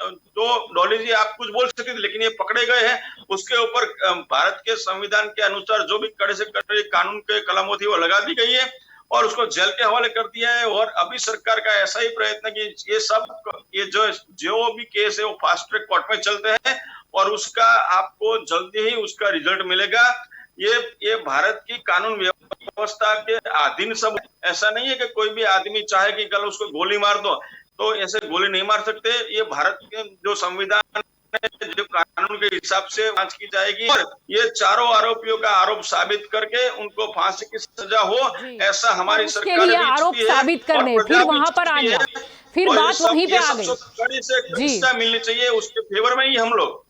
तो डॉली जी आप कुछ बोल सकते थे, लेकिन ये पकड़े गए हैं, उसके ऊपर भारत के संविधान के अनुसार जो भी कड़े से कड़े कानून के कलम थी वो लगा दी गई है और उसको जेल के हवाले कर दिया है। और अभी सरकार का ऐसा ही प्रयत्न कि ये जो भी केस है वो फास्ट ट्रैक कोर्ट में चलते हैं और उसका आपको जल्दी ही उसका रिजल्ट मिलेगा। ये भारत की कानून व्यवस्था के अधीन सब, ऐसा नहीं है कि कोई भी आदमी चाहे कि कल उसको गोली मार दो, तो ऐसे गोली नहीं मार सकते। ये भारत के जो संविधान जो कानून के हिसाब से जांच की जाएगी और ये चारों आरोपियों का आरोप साबित करके उनको फांसी की सजा हो, ऐसा हमारी सरकार भी आरोप साबित करने फिर वहां पर आ गया, फिर बात वहीं पे आ गई। कड़ी से शिक्षा मिलनी चाहिए, उसके फेवर में ही हम लोग।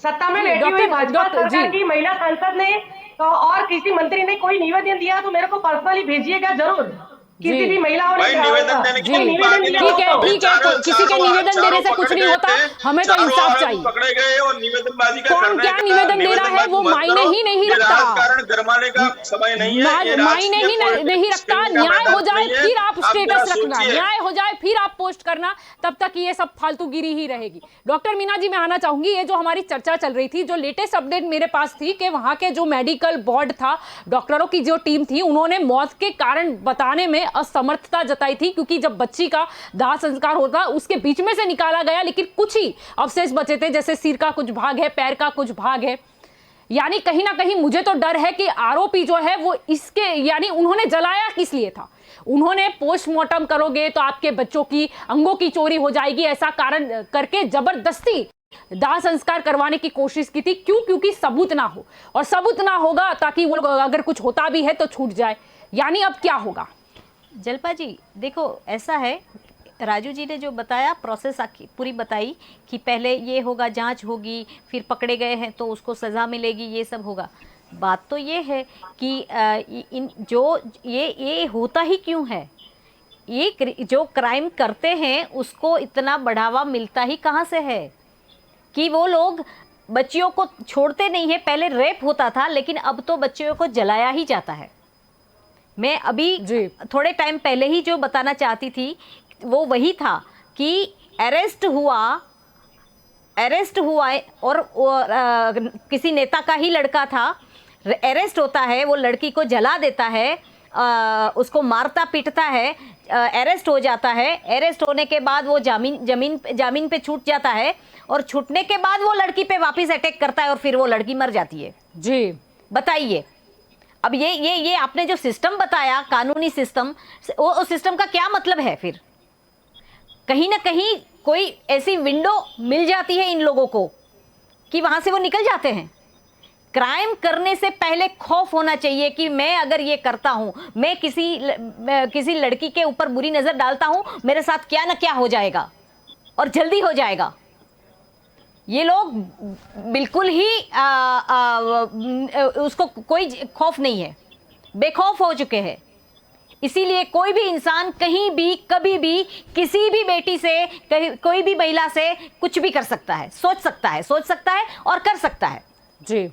सत्ता में बैठी हुई भाजपा सरकार की महिला सांसद ने तो और किसी मंत्री ने कोई निवेदन दिया तो मेरे को पर्सनली भेजिएगा जरूर। किसी भी महिलाओं ने निवेदन देने की ठीक है, किसी के निवेदन देने से कुछ नहीं होता, हमें तो इंसाफ चाहिए। पकड़े गए और निवेदनबाजी का कौन क्या निवेदन दे रहा है वो मायने ही नहीं रखता, कारण गरमाने का समय नहीं है, मायने ही नहीं रखता। न्याय हो जाए फिर आप स्टेटस रखना, न्याय हो जाए फिर आप पोस्ट करना, तब तक ये सब फालतूगिरी ही रहेगी। डॉक्टर मीना जी मैं आना चाहूंगी, ये जो हमारी चर्चा चल रही थी, जो लेटेस्ट अपडेट मेरे पास थी कि वहां के जो मेडिकल बोर्ड था, डॉक्टरों की जो टीम थी, उन्होंने मौत के कारण बताने में असमर्थता जताई थी, क्योंकि जब बच्ची का दाह संस्कार होता उसके बीच में से निकाला गया, लेकिन कुछ ही अवशेष बचे थे, जैसे सिर का कुछ भाग है, पैर का कुछ भाग है, यानी कहीं ना कहीं मुझे तो डर है कि आरोपी जो है वो इसके यानी उन्होंने जलाया किस लिए था। उन्होंने पोस्टमार्टम करोगे तो आपके बच्चों की अंगों की चोरी हो जाएगी, ऐसा कारण करके जबरदस्ती दाह संस्कार करवाने की कोशिश की थी। क्यों? क्योंकि सबूत ना हो, और सबूत ना होगा ताकि वो अगर कुछ होता भी है तो छूट जाए। यानी अब क्या होगा? जल्पा जी देखो, ऐसा है, राजू जी ने जो बताया प्रोसेस आखिर पूरी बताई कि पहले ये होगा, जांच होगी, फिर पकड़े गए हैं तो उसको सज़ा मिलेगी, ये सब होगा। बात तो ये है कि इन जो ये होता ही क्यों है? ये जो क्राइम करते हैं उसको इतना बढ़ावा मिलता ही कहाँ से है कि वो लोग बच्चियों को छोड़ते नहीं है। पहले रेप होता था, लेकिन अब तो बच्चियों को जलाया ही जाता है। मैं अभी थोड़े टाइम पहले ही जो बताना चाहती थी वो वही था कि अरेस्ट हुआ और किसी नेता का ही लड़का था, अरेस्ट होता है, वो लड़की को जला देता है, उसको मारता पीटता है, अरेस्ट हो जाता है। अरेस्ट होने के बाद वो जामीन पे छूट जाता है, और छूटने के बाद वो लड़की पे वापस अटैक करता है और फिर वो लड़की मर जाती है। जी बताइए, अब ये आपने जो सिस्टम बताया, कानूनी सिस्टम, वो सिस्टम का क्या मतलब है? फिर कहीं ना कहीं कोई ऐसी विंडो मिल जाती है इन लोगों को कि वहां से वो निकल जाते हैं। क्राइम करने से पहले खौफ होना चाहिए कि मैं अगर ये करता हूं, मैं किसी लड़की के ऊपर बुरी नजर डालता हूं, मेरे साथ क्या ना क्या हो जाएगा, और जल्दी हो जाएगा। ये लोग बिल्कुल ही उसको कोई खौफ नहीं है, बेखौफ हो चुके हैं। इसीलिए कोई भी इंसान कहीं भी कभी भी किसी भी बेटी से, कोई भी महिला से कुछ भी कर सकता है, सोच सकता है और कर सकता है। जी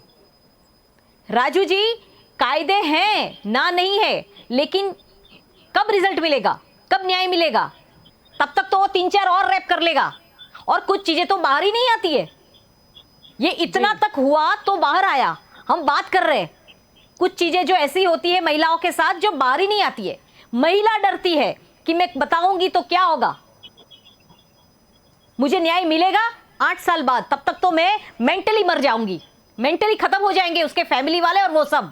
राजू जी, कायदे हैं ना नहीं है, लेकिन कब रिजल्ट मिलेगा, कब न्याय मिलेगा? तब तक तो वो 3-4 और रेप कर लेगा, और कुछ चीजें तो बाहर ही नहीं आती है। ये इतना तक हुआ तो बाहर आया, हम बात कर रहे हैं। कुछ चीजें जो ऐसी होती है महिलाओं के साथ जो बाहर ही नहीं आती है। महिला डरती है कि मैं बताऊंगी तो क्या होगा, मुझे न्याय मिलेगा 8 साल बाद, तब तक तो मैं मेंटली मर जाऊंगी, मेंटली खत्म हो जाएंगे उसके फैमिली वाले और वो सब।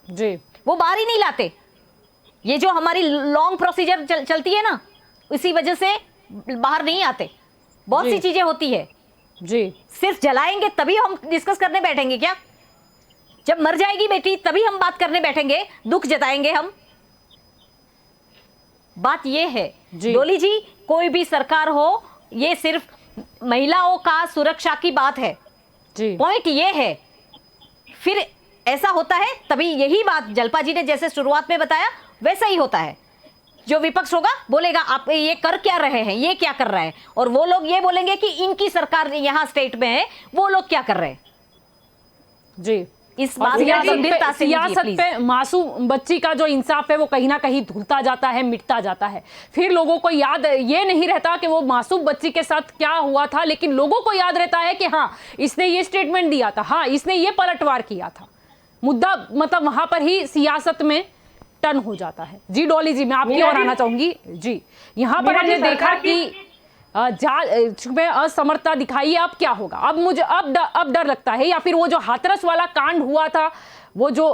जी वो बाहर ही नहीं लाते। ये जो हमारी लॉन्ग प्रोसीजर चलती है ना, इसी वजह से बाहर नहीं आते। बहुत सी चीजें होती है। जी सिर्फ जलाएंगे तभी हम डिस्कस करने बैठेंगे क्या? जब मर जाएगी बेटी तभी हम बात करने बैठेंगे, दुख जताएंगे हम। बात ये है डोली जी, कोई भी सरकार हो, ये सिर्फ महिलाओं का सुरक्षा की बात है। जी पॉइंट ये है। फिर ऐसा होता है तभी, यही बात जल्पा जी ने जैसे शुरुआत में बताया वैसा ही होता है। जो विपक्ष होगा बोलेगा आप ये कर क्या रहे हैं, ये क्या कर रहा है, और वो लोग ये बोलेंगे कि इनकी सरकार यहां स्टेट में है, वो लोग क्या कर रहे हैं। जी इस बात की गंभीरता से सियासत पे मासूम बच्ची का जो इंसाफ है वो कहीं ना कहीं धुलता जाता है, मिटता जाता है। फिर लोगों को याद ये नहीं रहता कि वो मासूम बच्ची के साथ क्या हुआ था, लेकिन लोगों को याद रहता है कि हाँ इसने ये स्टेटमेंट दिया था, हाँ इसने ये पलटवार किया था। मुद्दा मतलब वहां पर ही सियासत में टर्न हो जाता है। जी डॉली जी, मैं आपकी ओर आना चाहूंगी। जी, यहाँ पर हमने देखा कि में असमर्थता दिखाई। अब क्या होगा? अब मुझे अब डर लगता है, या फिर वो जो हाथरस वाला कांड हुआ था, वो जो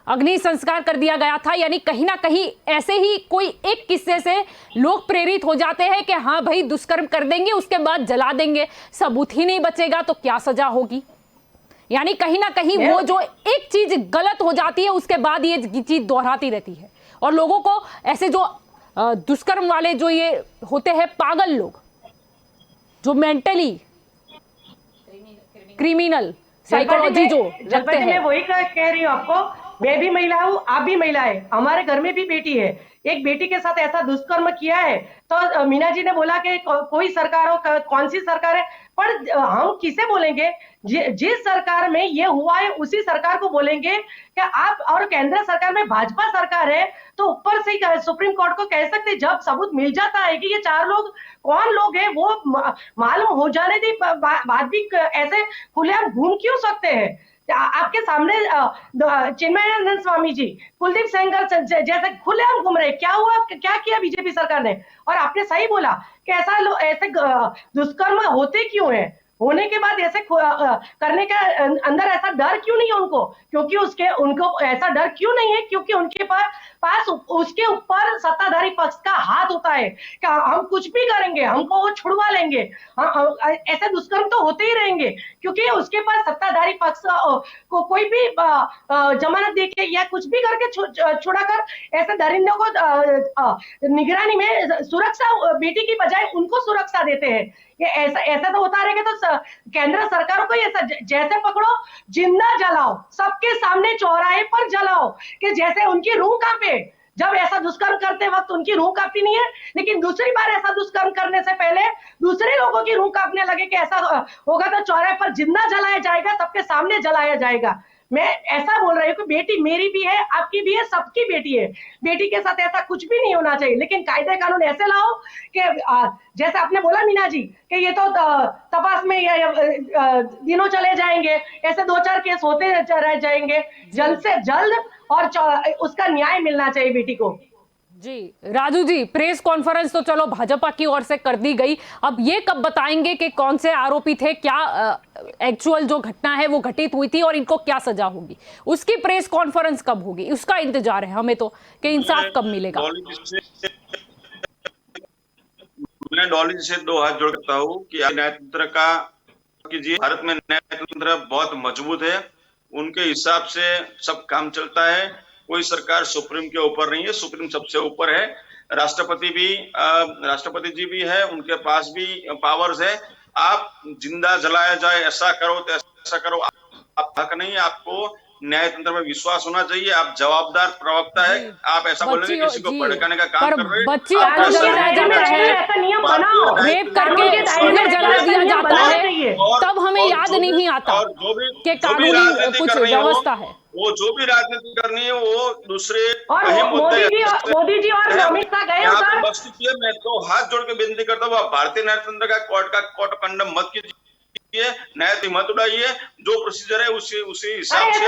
अग्नि संस्कार कर दिया गया था, यानी कहीं ना कहीं ऐसे ही कोई एक किस्से से लोग प्रेरित हो जाते हैं कि हाँ भाई दुष्कर्म कर देंगे, उसके बाद जला देंगे, सबूत ही नहीं बचेगा तो क्या सजा होगी। यानी कहीं ना कहीं वो जो एक चीज गलत हो जाती है उसके बाद ये चीज दोहराती रहती है, और लोगों को ऐसे जो दुष्कर्म वाले जो ये होते हैं पागल लोग, जो मेंटली क्रिमिनल साइकोलॉजी जो रखते हैं। मैं वही कह रही हूँ आपको, मैं भी महिला हूँ, आप भी महिला है, हमारे घर में भी बेटी है। एक बेटी के साथ ऐसा दुष्कर्म किया है तो मीना जी ने बोला कि कोई सरकार हो, कौन सी सरकार है, पर हम किसे बोलेंगे? जिस सरकार में ये हुआ है उसी सरकार को बोलेंगे कि आप, और केंद्र सरकार में भाजपा सरकार है तो ऊपर से ही सुप्रीम कोर्ट को कह सकते, जब सबूत मिल जाता है कि ये 4 लोग कौन लोग हैं, वो मालूम हो जाने के बाद भी ऐसे खुलेआम घूम क्यों सकते हैं? आपके सामने चिन्मयानंद स्वामी जी, कुलदीप सेंगर जैसे खुलेआम घूम रहे, क्या हुआ, क्या किया बीजेपी सरकार ने? और आपने सही बोला कि ऐसे दुष्कर्म होते क्यों हैं? होने के बाद ऐसे करने का अंदर ऐसा डर क्यों नहीं है उनको? क्योंकि उनको ऐसा डर क्यों नहीं है? क्योंकि उनके पास उसके ऊपर सत्ताधारी पक्ष का हाथ होता है कि हम कुछ भी करेंगे, हमको वो छुड़वा लेंगे। ऐसे दुष्कर्म तो होते ही रहेंगे, क्योंकि उसके पास सत्ताधारी पक्ष को कोई भी जमानत देके या कुछ भी करके छुड़ा कर ऐसे दरिंदों को निगरानी में सुरक्षा, बेटी की बजाय उनको सुरक्षा देते हैं। ये ऐसा तो होता रहेगा तो केंद्र सरकारों को ऐसा जैसे पकड़ो, जिंदा जलाओ, सबके सामने चौराहे पर जलाओ, कि जैसे उनकी रूह कांपे। जब ऐसा दुष्कर्म करते वक्त उनकी रूह कांपती नहीं है, लेकिन दूसरी बार ऐसा दुष्कर्म करने से पहले दूसरे लोगों की रूह कांपने लगे कि ऐसा होगा तो चौराहे पर जिंदा जलाया जाएगा, सबके सामने जलाया जाएगा। मैं ऐसा बोल रही हूँ कि बेटी मेरी भी है, आपकी भी है, सबकी बेटी है। बेटी के साथ ऐसा कुछ भी नहीं होना चाहिए, लेकिन कायदे कानून ऐसे लाओ कि जैसे आपने बोला मीना जी कि ये तो तपास में दिनों चले जाएंगे, ऐसे 2-4 केस होते रह जाएंगे। जल्द से जल्द और उसका न्याय मिलना चाहिए बेटी को। जी राजू जी, प्रेस कॉन्फ्रेंस तो चलो भाजपा की ओर से कर दी गई, अब ये कब बताएंगे कि कौन से आरोपी थे, क्या एक्चुअल जो घटना है वो घटित हुई थी और इनको क्या सजा होगी? उसकी प्रेस कॉन्फ्रेंस कब होगी, उसका इंतजार है हमें तो कि इंसाफ कब मिलेगा। मैं डॉली जी से 2 हाथ जोड़ता हूँ कि न्यायतंत्र का कीजिए। भारत में न्यायतंत्र बहुत मजबूत है, उनके हिसाब से सब काम चलता है। कोई सरकार सुप्रीम के ऊपर नहीं है, सुप्रीम सबसे ऊपर है। राष्ट्रपति जी भी है, उनके पास भी पावर्स है। आप जिंदा जलाया जाए, ऐसा करो तो ऐसा करो, आप हक नहीं, आपको न्यायतंत्र में विश्वास होना चाहिए। आप जवाबदार प्रवक्ता है, आप ऐसा बोलेंगे किसी को भड़काने का काम कर रहे हैं। बच्चियों को जलाया जाता है, रेप करके उन्हें जला दिया जाता है, तब हमें याद नहीं आता कि कानूनी कुछ व्यवस्था है। वो जो भी राजनीति करनी है वो दूसरे मोदी जी और अमित शाह गए उधर। बस कीजिए, मैं तो हाथ जोड़ के विनती करता हूँ, आप भारतीय न्यायतंत्र का कोर्ट कंडम मत कीजिए, न्याय मत उड़ाइए। जो प्रोसीजर है उसी हिसाब से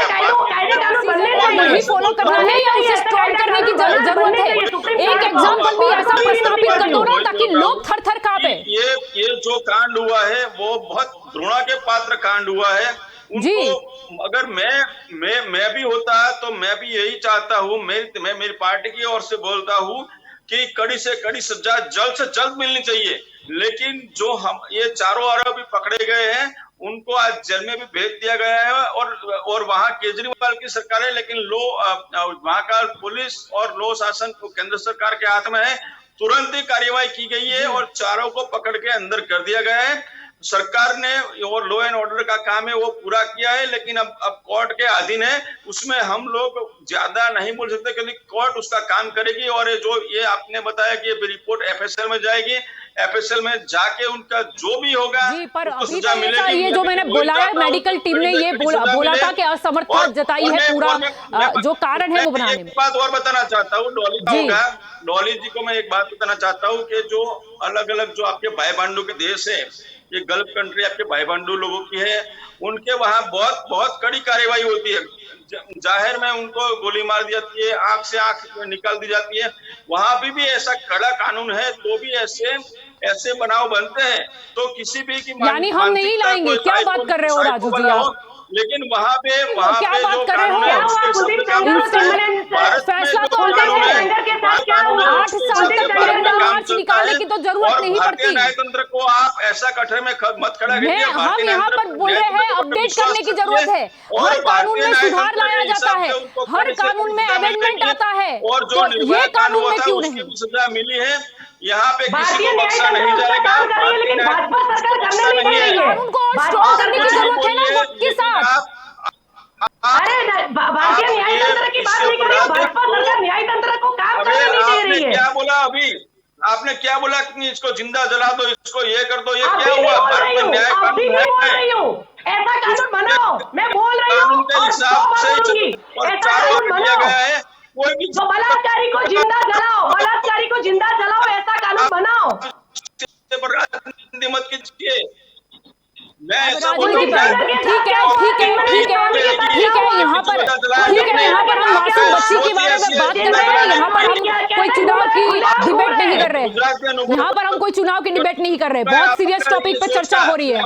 वही फॉलो करना है या उसे स्ट्रॉन्ग करने की जरूरत है? एक एग्जाम्पल भी ऐसा प्रस्तावित कर दो ना ताकि लोग थर थर कांपे। ये जो कांड हुआ है वो बहुत घृणा के पात्र कांड हुआ है। उनको अगर मैं भी होता तो मैं भी यही चाहता हूँ, मैं मेरी पार्टी की ओर से बोलता हूँ कि कड़ी से कड़ी सजा जल्द से जल्द मिलनी चाहिए। लेकिन जो हम ये चारों आरोपी पकड़े गए हैं उनको आज जेल में भी भेज दिया गया है और वहां केजरीवाल की सरकार है, लेकिन वहां का पुलिस और लो शासन केंद्र सरकार के हाथ में है। तुरंत ही कार्यवाही की गई है और चारों को पकड़ के अंदर कर दिया गया है। सरकार ने और लॉ एंड ऑर्डर का काम है वो पूरा किया है, लेकिन अब कोर्ट के अधीन है, उसमें हम लोग ज्यादा नहीं बोल सकते क्योंकि कोर्ट उसका काम करेगी। और ये आपने बताया कि ये रिपोर्ट एफएसएल में जाएगी, एफएसएल में जाके उनका जो भी होगा जी, पर अभी तो ऐसा ये जो मैंने बोला है, मेडिकल टीम ने ये बोला था कि असमर्थता जताई है, पूरा जो कारण है वो बनाने में। एक बात और बताना चाहता हूँ, डॉली जी को मैं एक बात बताना चाहता हूँ कि जो अलग अलग जो आपके भाई बंधु के देश है, ये गल्फ कंट्री आपके भाई बंधु लोगों की है, उनके वहां बहुत बहुत कड़ी कार्रवाई होती है। जाहिर में उनको गोली मार दी जाती है, आंख से आंख निकाल दी जाती है। वहां भी ऐसा कड़ा कानून है तो भी ऐसे बनाव बनते हैं। तो किसी भी की यानी हम नहीं लाएंगे, क्या बात कर रहे हो राजू जी आप? लेकिन वहां पे क्या बात कर रहे हो? फैसला तो आता है, 8 साल तक क्रिमिनल मार्च निकालने की तो जरूरत नहीं पड़ती। न्यायतंत्र को आप ऐसा कटघरे में मत खड़ा कीजिए। हम यहाँ पर बोल रहे हैं अपडेट करने की जरूरत है, हर कानून में सुधार लाया जाता है, हर कानून में अमेंडमेंट आता है, और जो ये कानून में क्यों नहीं? सजा मिली है, यहाँ पे किसी को बख्शा नहीं जाएगा। कानून को और स्ट्रॉन्ग करने की जरूरत है ना वक्त के साथ। अरे भारतीय न्यायतंत्र की बात नहीं कर रही, भाजपा सरकार न्यायतंत्र को काम करने नहीं दे रही है। क्या बोला अभी आपने? क्या बोला कि इसको जिंदा जला दो, इसको ये कर दो, ये क्या हुआ? भारत में न्याय कानून है, ऐसा कानून बनाओ। मैं बोल रही हूँ कानून के हिसाब से ऐसा कानून बनाओ गया है। कोई भी जो बलात्कारी को जिंदा जलाओ, बलात्कारी को जिंदा जलाओ, ऐसा कानून बनाओ। राजनीति मत कीजिए। मैं ऐसा राजनीति बोलूंगा पर ठीक है यहाँ पर हम मासूम बच्ची के बारे में बात कर रहे हैं। यहाँ पर हम कोई चुनाव की डिबेट नहीं कर रहे, यहाँ पर हम कोई चुनाव की डिबेट नहीं कर रहे। बहुत सीरियस टॉपिक पर चर्चा हो रही है,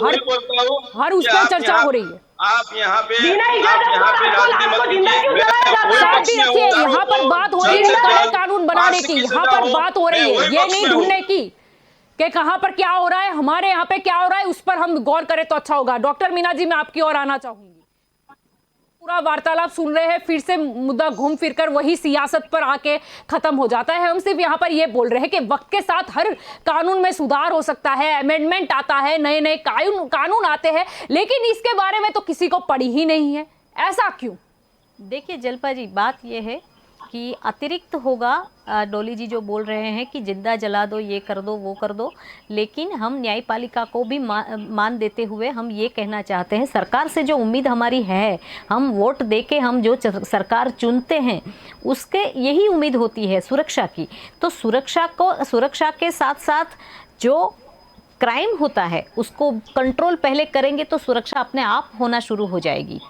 हर उस पर चर्चा हो रही है। आप यहाँ पे राजनीति मत कीजिए। शांति रखिए, यहाँ पर बात हो रही है कड़े कानून बनाने की, यहाँ पर बात हो रही है, ये नहीं ढूंढने की कि कहां पर क्या हो रहा है, हमारे यहाँ पे क्या हो रहा है, उस पर हम गौर करें तो अच्छा होगा। डॉक्टर मीना जी, मैं आपकी ओर आना चाहूंगी। पूरा वार्तालाप सुन रहे हैं, फिर से मुद्दा घूम फिरकर वही सियासत पर आके खत्म हो जाता है। हम सिर्फ यहाँ पर ये बोल रहे हैं कि वक्त के साथ हर कानून में सुधार हो सकता है, अमेंडमेंट आता है, नए नए कानून आते हैं, लेकिन इसके बारे में तो किसी को पड़ी ही नहीं है। ऐसा क्यों? देखिए जलपा जी, बात यह है कि अतिरिक्त होगा, डोली जी जो बोल रहे हैं कि जिंदा जला दो, ये कर दो, वो कर दो, लेकिन हम न्यायपालिका को भी मान देते हुए हम ये कहना चाहते हैं, सरकार से जो उम्मीद हमारी है, हम वोट देके हम जो सरकार चुनते हैं उसके यही उम्मीद होती है सुरक्षा की। तो सुरक्षा के साथ साथ जो क्राइम होता है उसको कंट्रोल पहले करेंगे तो सुरक्षा अपने आप होना शुरू हो जाएगी।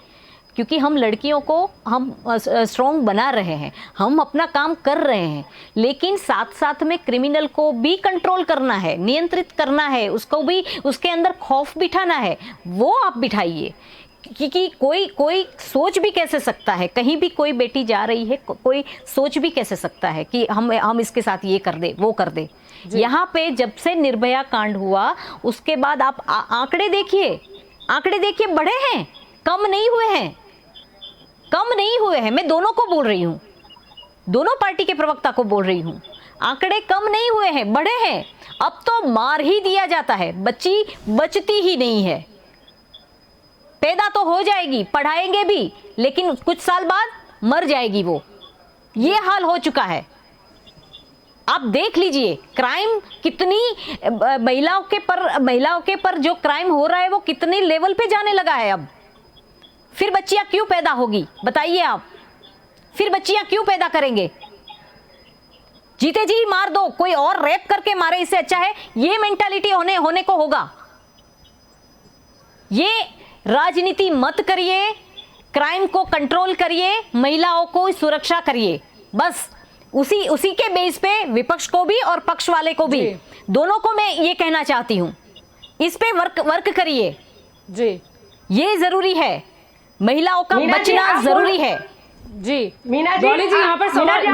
क्योंकि हम लड़कियों को हम स्ट्रॉन्ग बना रहे हैं, हम अपना काम कर रहे हैं, लेकिन साथ साथ में क्रिमिनल को भी कंट्रोल करना है, नियंत्रित करना है, उसको भी उसके अंदर खौफ बिठाना है। वो आप बिठाइए, क्योंकि कोई सोच भी कैसे सकता है, कहीं भी कोई बेटी जा रही है, कोई सोच भी कैसे सकता है कि हम इसके साथ ये कर दे, वो कर दे। यहाँ पे जब से निर्भया कांड हुआ उसके बाद आप आंकड़े देखिए, बढ़े हैं, कम नहीं हुए हैं, मैं दोनों को बोल रही हूँ, दोनों पार्टी के प्रवक्ता को बोल रही हूँ, आंकड़े कम नहीं हुए हैं, बढ़े हैं। अब तो मार ही दिया जाता है, बच्ची बचती ही नहीं है, पैदा तो हो जाएगी, पढ़ाएंगे भी, लेकिन कुछ साल बाद मर जाएगी वो, ये हाल हो चुका है। आप देख लीजिए क्राइम कितनी महिलाओं के पर जो क्राइम हो रहा है वो कितने लेवल पे जाने लगा है। अब फिर बच्चियां क्यों पैदा होगी, बताइए आप, फिर बच्चियां क्यों पैदा करेंगे? जीते जी मार दो, कोई और रेप करके मारे, इससे अच्छा है ये मेंटालिटी होने को होगा। ये राजनीति मत करिए, क्राइम को कंट्रोल करिए, महिलाओं को सुरक्षा करिए, बस उसी के बेस पे विपक्ष को भी और पक्ष वाले को भी, दोनों को मैं ये कहना चाहती हूं, इस पे वर्क करिए जी, ये जरूरी है, महिलाओं का बचना जरूरी है। जी डॉली जी, यहाँ पर सवाल,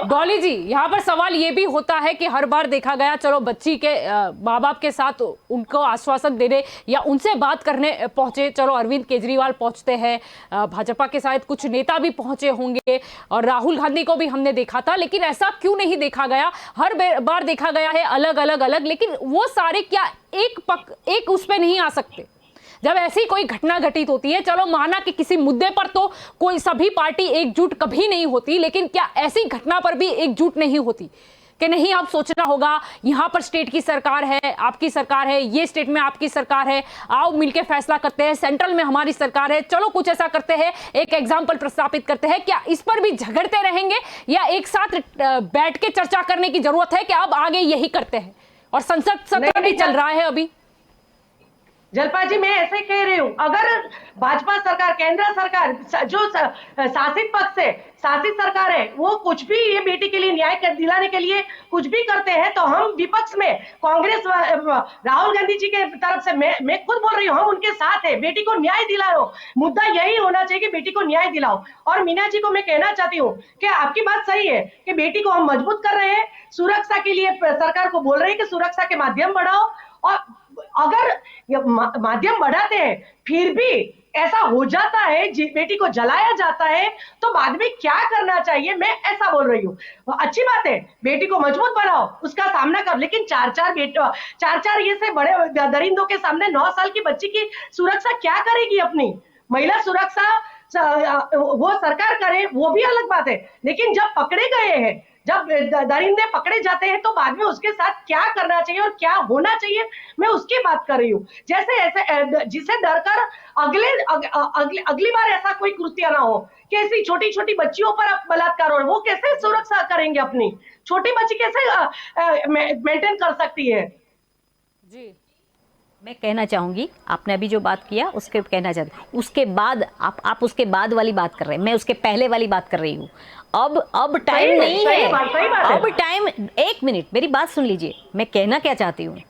डॉली जी यहाँ पर सवाल ये भी होता है कि हर बार देखा गया, चलो बच्ची के माँ बाप के साथ उनको आश्वासन देने या उनसे बात करने पहुंचे, चलो अरविंद केजरीवाल पहुंचते हैं, भाजपा के साथ कुछ नेता भी पहुंचे होंगे और राहुल गांधी को भी हमने देखा था, लेकिन ऐसा क्यों नहीं देखा गया? हर बार देखा गया है अलग, लेकिन वो सारे क्या एक उस पर नहीं आ सकते? जब ऐसी कोई घटना घटित होती है, चलो माना कि किसी मुद्दे पर तो कोई सभी पार्टी एकजुट कभी नहीं होती, लेकिन क्या ऐसी घटना पर भी एकजुट नहीं होती कि नहीं, अब सोचना होगा, यहाँ पर स्टेट की सरकार है, आपकी सरकार है, ये स्टेट में आपकी सरकार है, आओ मिलके फैसला करते हैं, सेंट्रल में हमारी सरकार है, चलो कुछ ऐसा करते हैं, एक एग्जाम्पल प्रस्तापित करते हैं। क्या इस पर भी झगड़ते रहेंगे या एक साथ बैठ के चर्चा करने की जरूरत है कि अब आगे यही करते हैं? और संसद सत्र भी चल रहा है अभी। जलपा जी, मैं ऐसे ही कह रही हूँ, अगर भाजपा सरकार, केंद्र सरकार, जो शासित पक्ष है, शासित सरकार है, वो कुछ भी ये बेटी के लिए न्याय दिलाने के लिए कुछ भी करते हैं, तो हम विपक्ष में कांग्रेस, राहुल गांधी जी के तरफ से मैं खुद बोल रही हूँ, हम उनके साथ है, बेटी को न्याय दिलाओ। मुद्दा यही होना चाहिए कि बेटी को न्याय दिलाओ। और मीना जी को मैं कहना चाहती हूँ कि आपकी बात सही है कि बेटी को हम मजबूत कर रहे हैं, सुरक्षा के लिए सरकार को बोल रहे हैं कि सुरक्षा के माध्यम बढ़ाओ, और अगर माध्यम बढ़ाते हैं फिर भी ऐसा हो जाता है, बेटी को जलाया जाता है, तो बाद में क्या करना चाहिए, मैं ऐसा बोल रही हूँ। अच्छी बात है, बेटी को मजबूत बनाओ, उसका सामना कर, लेकिन चार ये से बड़े दरिंदों के सामने 9 साल की बच्ची की सुरक्षा क्या करेगी? अपनी महिला सुरक्षा वो सरकार करे, वो भी अलग बात है, लेकिन जब पकड़े गए हैं, जब दरिंदे पकड़े जाते हैं, तो बाद में उसके साथ क्या करना चाहिए और क्या होना चाहिए, मैं उसकी बात कर रही हूँ। जैसे ऐसे जिसे डरकर अगली बार ऐसा कोई कृत्य ना हो कि ऐसी छोटी छोटी बच्चियों पर बलात्कार हो, वो कैसे सुरक्षा करेंगे? अपनी छोटी बच्ची कैसे मेंटेन कर सकती है? जी मैं कहना चाहूंगी, आपने अभी जो बात किया उसके कहना चाहती, उसके बाद आप उसके बाद वाली बात कर रहे हैं, मैं उसके पहले वाली बात कर रही हूँ। अब टाइम नहीं है, अब टाइम, एक मिनट मेरी बात सुन लीजिए, मैं कहना क्या चाहती हूँ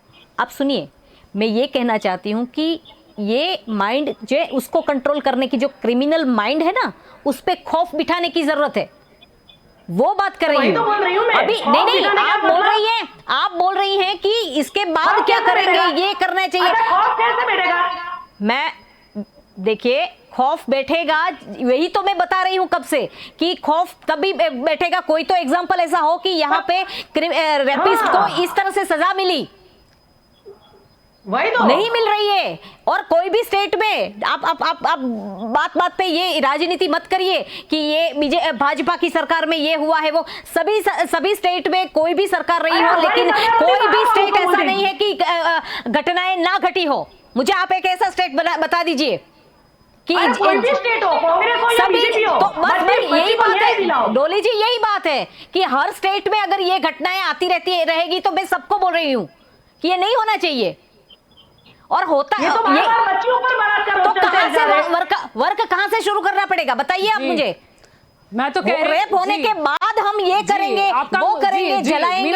आप सुनिए। मैं ये कहना चाहती हूँ कि ये माइंड जो है उसको कंट्रोल करने की, जो क्रिमिनल माइंड है ना, उस पर खौफ बिठाने की जरूरत है, वो बात कर रही हूँ अभी। नहीं, आप बोल रही हैं कि इसके बाद क्या करेंगे, ये करना चाहिए। मैं देखिए, खौफ बैठेगा, यही तो मैं बता रही हूँ कब से कि खौफ तभी बैठेगा, कोई तो एग्जांपल ऐसा हो कि यहाँ पे रेपिस्ट को इस तरह से सजा मिली, वही तो नहीं मिल रही है। और कोई भी स्टेट में आप बात पे ये राजनीति मत करिए कि ये भाजपा की सरकार में ये हुआ है, वो सभी स्टेट में कोई भी सरकार रही हो, लेकिन कोई भी स्टेट ऐसा नहीं है कि घटनाएं ना घटी हो। मुझे आप एक ऐसा स्टेट बता दीजिए कि कोई भी स्टेट हो, कांग्रेस हो या बीजेपी हो, तो बस यही बात है डोली जी, यही बात है कि हर स्टेट में अगर ये घटनाएं आती रहती रहेगी तो मैं सबको बोल रही हूँ कि ये नहीं होना चाहिए। और होता ये तो बच्चियों पर बलात्कार तो कहां से वर्क कहां से शुरू करना पड़ेगा, बताइए आप मुझे। मैं तो कह रेप होने के बाद हम ये करेंगे, वो करेंगे, जलाएंगे,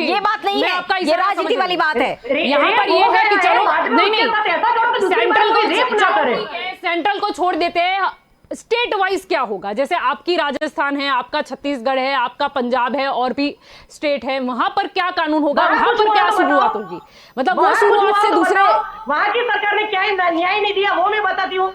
ये बात नहीं है, ये राजनीति वाली बात है। यहाँ पर ये है कि चलो नहीं, सेंट्रल को छोड़ देते हैं, स्टेट वाइज क्या होगा, जैसे आपकी राजस्थान है, आपका छत्तीसगढ़ है, आपका पंजाब है, और भी स्टेट है, वहां पर क्या कानून होगा, वहां पर क्या शुरुआत होगी, मतलब वो शुरुआत से दूसरे, वहां की सरकार ने क्या न्याय नहीं दिया वो मैं बताती हूँ।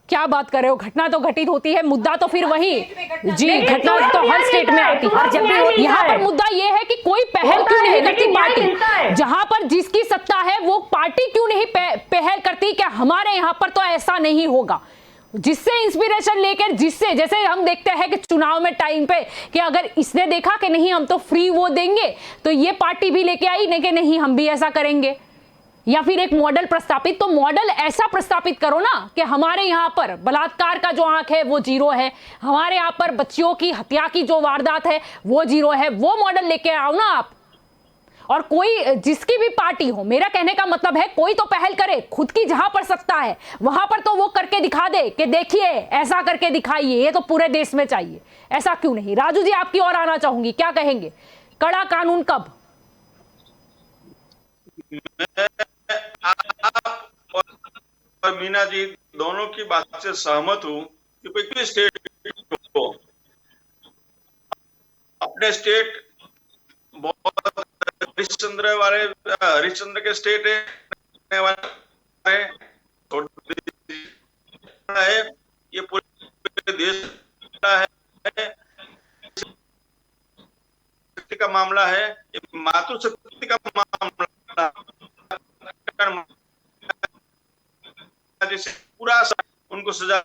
क्या बात कर रहे हो, घटना तो घटित होती है, मुद्दा तो फिर वही जी, घटना तो हर स्टेट में आती है, जब भी यहाँ पर मुद्दा ये है कि कोई पहल क्यों नहीं करती पार्टी, जहां पर जिसकी सत्ता है वो पार्टी क्यों नहीं पहल करती कि हमारे यहाँ पर तो ऐसा नहीं होगा, जिससे इंस्पिरेशन लेकर, जिससे जैसे हम देखते हैं कि चुनाव में टाइम पे कि अगर इसने देखा कि नहीं हम तो फ्री वो देंगे, तो ये पार्टी भी लेके आई नहीं कि नहीं हम भी ऐसा करेंगे, या फिर एक मॉडल प्रस्तापित, तो मॉडल ऐसा प्रस्तापित करो ना कि हमारे यहाँ पर बलात्कार का जो आंक है वो 0 है, हमारे यहाँ पर बच्चियों की हत्या की जो वारदात है वो 0 है, वो मॉडल लेके आओ ना आप। और कोई जिसकी भी पार्टी हो, मेरा कहने का मतलब है कोई तो पहल करे, खुद की जहां पर सत्ता है वहां पर तो वो करके दिखा दे कि देखिए ऐसा करके दिखाइए, ये तो पूरे देश में चाहिए, ऐसा क्यों नहीं। राजू जी आपकी ओर आना चाहूंगी, क्या कहेंगे, कड़ा कानून कब? आप और मीना जी दोनों की बात से सहमत हूं कि कोई भी स्टेट को, अपने स्टेट बहुत हरिश्चंद्र के स्टेट है, ये पूरे देश है, शक्ति का मामला है, ये मातृशक्ति का मामला, जैसे पूरा उनको सजा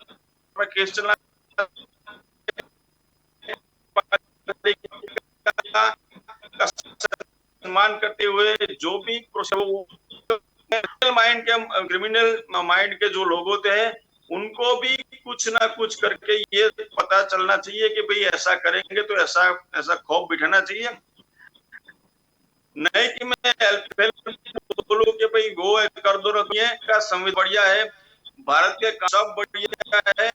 केस चलना सम्मान करते हुए जो भी क्रिमिनल माइंड के जो लोग होते हैं उनको भी कुछ ना कुछ करके ये पता चलना चाहिए कि भाई ऐसा करेंगे तो ऐसा खौफ बिठाना चाहिए, नहीं कि मैं बोलूं कि भाई वो कर दो, का संविधान बढ़िया है, भारत के सब बढ़िया है,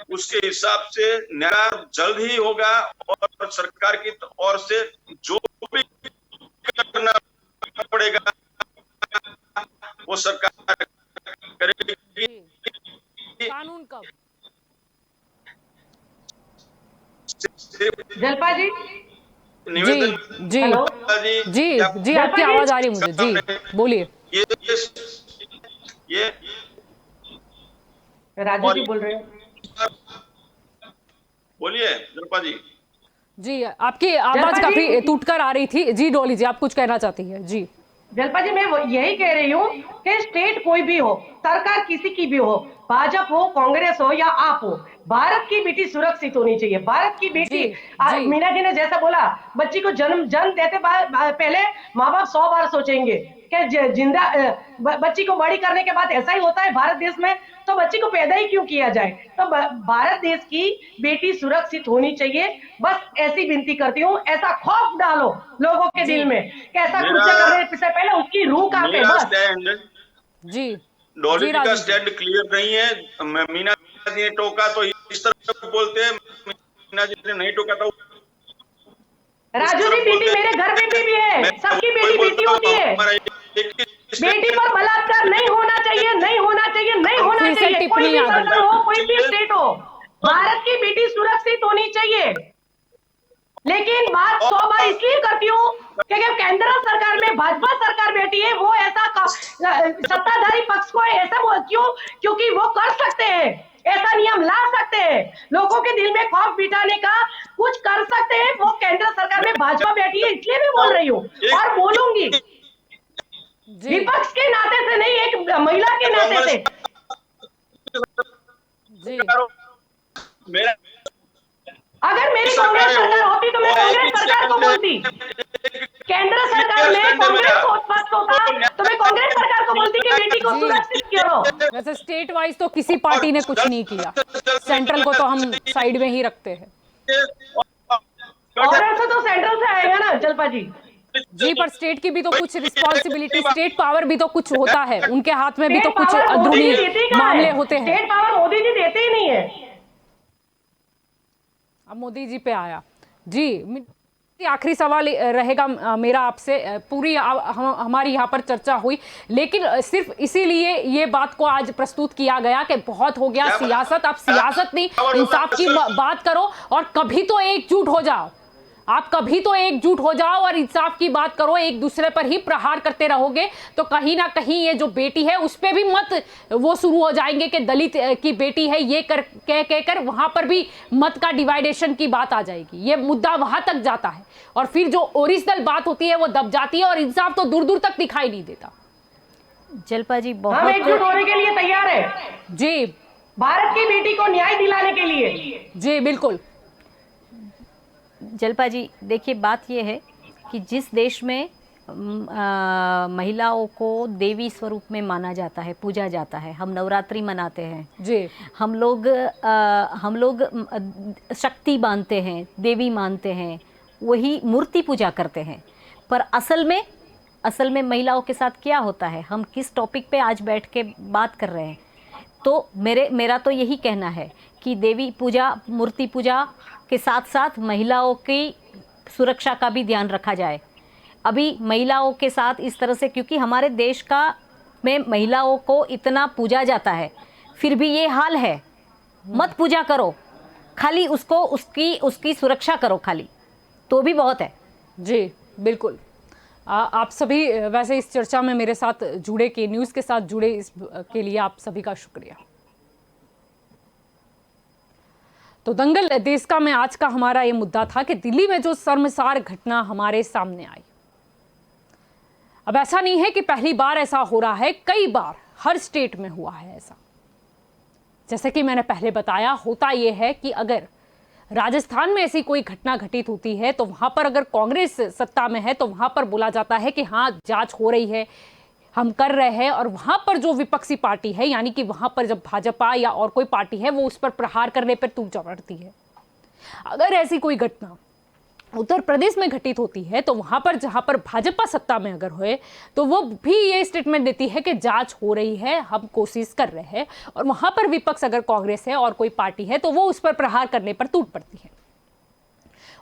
उसके हिसाब से न्याय जल्द ही होगा और सरकार की ओर से जो भी करना पड़ेगा वो सरकार करेगी। कानून कब? जलपा जी निवेदन जी आपकी आवाज आ रही है मुझे, जी बोलिए। ये राजू जी बोल रहे हैं, बोलिए जलपा जी। जी आपकी आवाज काफी टूटकर आ रही थी, जी डोली जी आप कुछ कहना चाहती है? जी जलपा जी मैं यही कह रही हूँ कि स्टेट कोई भी हो, सरकार किसी की भी हो, भाजपा हो, कांग्रेस हो या आप हो, भारत की बेटी सुरक्षित होनी चाहिए। भारत की बेटी, जी। मीना जी ने जैसा बोला, बच्ची को जन्म देते पहले माँ बाप 100 बार सोचेंगे कि जिंदा बच्ची को बड़ी करने के बाद ऐसा ही होता है भारत देश में, तो बच्ची को पैदा ही क्यों किया जाए। तो भारत देश की बेटी सुरक्षित होनी चाहिए। बस ऐसी विनती करती हूँ, ऐसा खौफ डालो लोगों के जी। दिल में कि ऐसा मेरा कुछ करने से पहले उसकी रूह कांपे। मेरा बस स्टैंड, जी डॉली जी जी का राजू जी। स्टैंड क्लियर नहीं है। मीना जी ने टोका तो इस तरफ बोलते हैं, मीना जी ने नहीं टोका तो उस राजू जी, तरफ बेटी बोलते मेरे घर में भी है, हैं। मैं सबकी वही बेटी बेटी बोलता होती हूँ, है। हमारा एक बेटी पर बलात्कार नहीं होना चाहिए, नहीं होना चाहिए, नहीं होना फिर से चाहिए। कोई टिप्पणी भी आ गई। सरकार हो, कोई भी स्टेट हो, भारत की बेटी सुरक्षित होनी चाहिए। लेकिन बात 100 बार इसलिए करती हूँ क्योंकि केंद्र सरकार में भाजपा सरकार बैठी है, वो ऐसा सत्ताधारी पक्ष को ऐसा क्यों, क्योंकि वो कर सकते हैं, ऐसा नियम ला सकते हैं, लोगों के दिल में खौफ बिठाने का कुछ कर सकते हैं। वो केंद्र सरकार में भाजपा बैठी है, इसलिए मैं बोल रही हूँ और बोलूंगी, जी विपक्ष के नाते से नहीं, एक महिला के नाते से। जी मेरा अगर मेरी सरकार कांग्रेस सरकार होती तो मैं कांग्रेस सरकार को बोलती, केंद्र सरकार में कांग्रेस पक्ष होता तो मैं कांग्रेस सरकार को बोलती कि बेटी को जी। सुरक्षित करो। वैसे स्टेट वाइज तो किसी पार्टी ने कुछ नहीं किया, सेंट्रल को तो हम साइड में ही रखते हैं। और ऐसा तो सेंट्रल से आएगा ना जल्पा जी। जी, पर स्टेट की भी तो कुछ रिस्पॉन्सिबिलिटी, स्टेट पावर भी तो कुछ होता है, उनके हाथ में भी तो स्टेट कुछ पावर मोदी अंदरूनी जी देते ही कहाँ मामले है? होते हैं। स्टेट पावर मोदी जी देते ही नहीं है। अब मोदी जी पे आया जी। आखिरी सवाल रहेगा मेरा आपसे। पूरी हमारी यहाँ पर चर्चा हुई, लेकिन सिर्फ इसीलिए ये बात को आज प्रस्तुत किया गया कि बहुत हो गया सियासत, अब सियासत नहीं, इंसाफ की बात करो और कभी तो एकजुट हो जाओ। आप कभी तो एकजुट हो जाओ और इंसाफ की बात करो। एक दूसरे पर ही प्रहार करते रहोगे तो कहीं ना कहीं ये जो बेटी है उस पर भी मत वो शुरू हो जाएंगे कि दलित की बेटी है, ये कहकर वहां पर भी मत का डिवाइडेशन की बात आ जाएगी। ये मुद्दा वहां तक जाता है और फिर जो ओरिजिनल बात होती है वो दब जाती है और इंसाफ तो दूर दूर तक दिखाई नहीं देता। जल्पा जी हम बहुत एकजुट होने के लिए तैयार है, जी भारत की बेटी को न्याय दिलाने के लिए। जी बिल्कुल। जल्पा जी देखिए, बात ये है कि जिस देश में महिलाओं को देवी स्वरूप में माना जाता है, पूजा जाता है, हम नवरात्रि मनाते हैं जी, हम लोग शक्ति मानते हैं, देवी मानते हैं, वही मूर्ति पूजा करते हैं। पर असल में महिलाओं के साथ क्या होता है, हम किस टॉपिक पे आज बैठ के बात कर रहे हैं। तो मेरा तो यही कहना है कि देवी पूजा, मूर्ति पूजा के साथ साथ महिलाओं की सुरक्षा का भी ध्यान रखा जाए। अभी महिलाओं के साथ इस तरह से, क्योंकि हमारे देश का में महिलाओं को इतना पूजा जाता है, फिर भी ये हाल है। मत पूजा करो, खाली उसको उसकी सुरक्षा करो, खाली तो भी बहुत है। जी बिल्कुल। आप सभी वैसे इस चर्चा में मेरे साथ जुड़े, के न्यूज़ के साथ जुड़े, इस के लिए आप सभी का शुक्रिया। तो दंगल देश का में आज का हमारा ये मुद्दा था कि दिल्ली में जो शर्मसार घटना हमारे सामने आई। अब ऐसा नहीं है कि पहली बार ऐसा हो रहा है, कई बार हर स्टेट में हुआ है ऐसा। जैसे कि मैंने पहले बताया, होता यह है कि अगर राजस्थान में ऐसी कोई घटना घटित होती है तो वहां पर अगर कांग्रेस सत्ता में है तो वहां पर बोला जाता है कि हाँ जांच हो रही है, हम कर रहे हैं, और वहां पर जो विपक्षी पार्टी है, यानी कि वहां पर जब भाजपा या और कोई पार्टी है, वो उस पर प्रहार करने पर तूप चढ़ती है। अगर ऐसी कोई घटना उत्तर प्रदेश में घटित होती है तो वहां पर, जहां पर भाजपा सत्ता में अगर हुए, तो वो भी ये स्टेटमेंट देती है कि जांच हो रही है, हम कोशिश कर रहे हैं, और वहां पर विपक्ष अगर कांग्रेस है और कोई पार्टी है तो वो उस पर प्रहार करने पर टूट पड़ती है।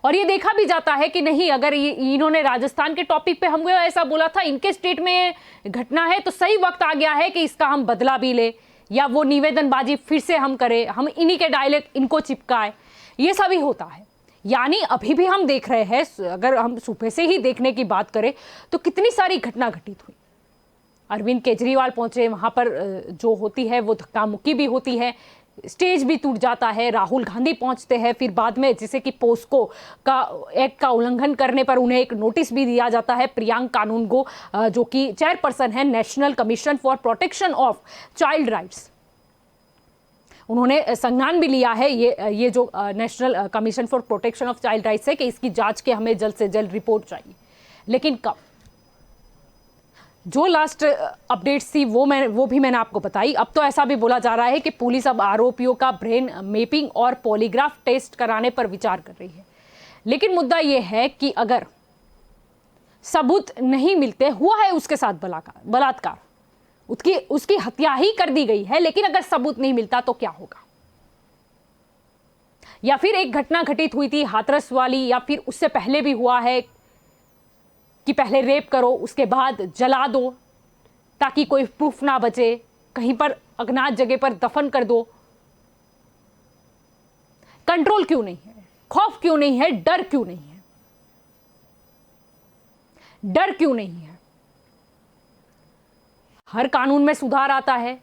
और ये देखा भी जाता है कि नहीं, अगर इन्होंने राजस्थान के टॉपिक पे हमको ऐसा बोला था, इनके स्टेट में घटना है, तो सही वक्त आ गया है कि इसका हम बदला भी ले, या वो निवेदनबाजी फिर से हम करें, हम इन्हीं के डायलेक्ट इनको चिपकाए, ये सभी होता है। यानी अभी भी हम देख रहे हैं, अगर हम सुबह से ही देखने की बात करें तो कितनी सारी घटना घटित हुई। अरविंद केजरीवाल पहुंचे, वहां पर जो होती है वो धक्का मुक्की भी होती है, स्टेज भी टूट जाता है। राहुल गांधी पहुंचते हैं, फिर बाद में जैसे कि पोस्को का एक्ट का उल्लंघन करने पर उन्हें एक नोटिस भी दिया जाता है। प्रियांक कानूनगो जो कि चेयरपर्सन है national commission for protection of child rights, उन्होंने संज्ञान भी लिया है ये जो national commission for protection of child rights है कि इसकी जांच के हमें जल्द से जल्द रिपोर्ट चाहिए। लेकिन कब? जो लास्ट अपडेट्स थी वो भी मैंने आपको बताई। अब तो ऐसा भी बोला जा रहा है कि पुलिस अब आरोपियों का ब्रेन मैपिंग और पॉलीग्राफ टेस्ट कराने पर विचार कर रही है। लेकिन मुद्दा यह है कि अगर सबूत नहीं मिलते, हुआ है उसके साथ बलात्कार, उसकी हत्या ही कर दी गई है, लेकिन अगर सबूत नहीं मिलता तो क्या होगा? या फिर एक घटना घटित हुई थी हाथरस वाली, या फिर उससे पहले भी हुआ है कि पहले रेप करो उसके बाद जला दो ताकि कोई प्रूफ ना बचे, कहीं पर अज्ञात जगह पर दफन कर दो। कंट्रोल क्यों नहीं है? खौफ क्यों नहीं है? डर क्यों नहीं है? डर क्यों नहीं है? हर कानून में सुधार आता है,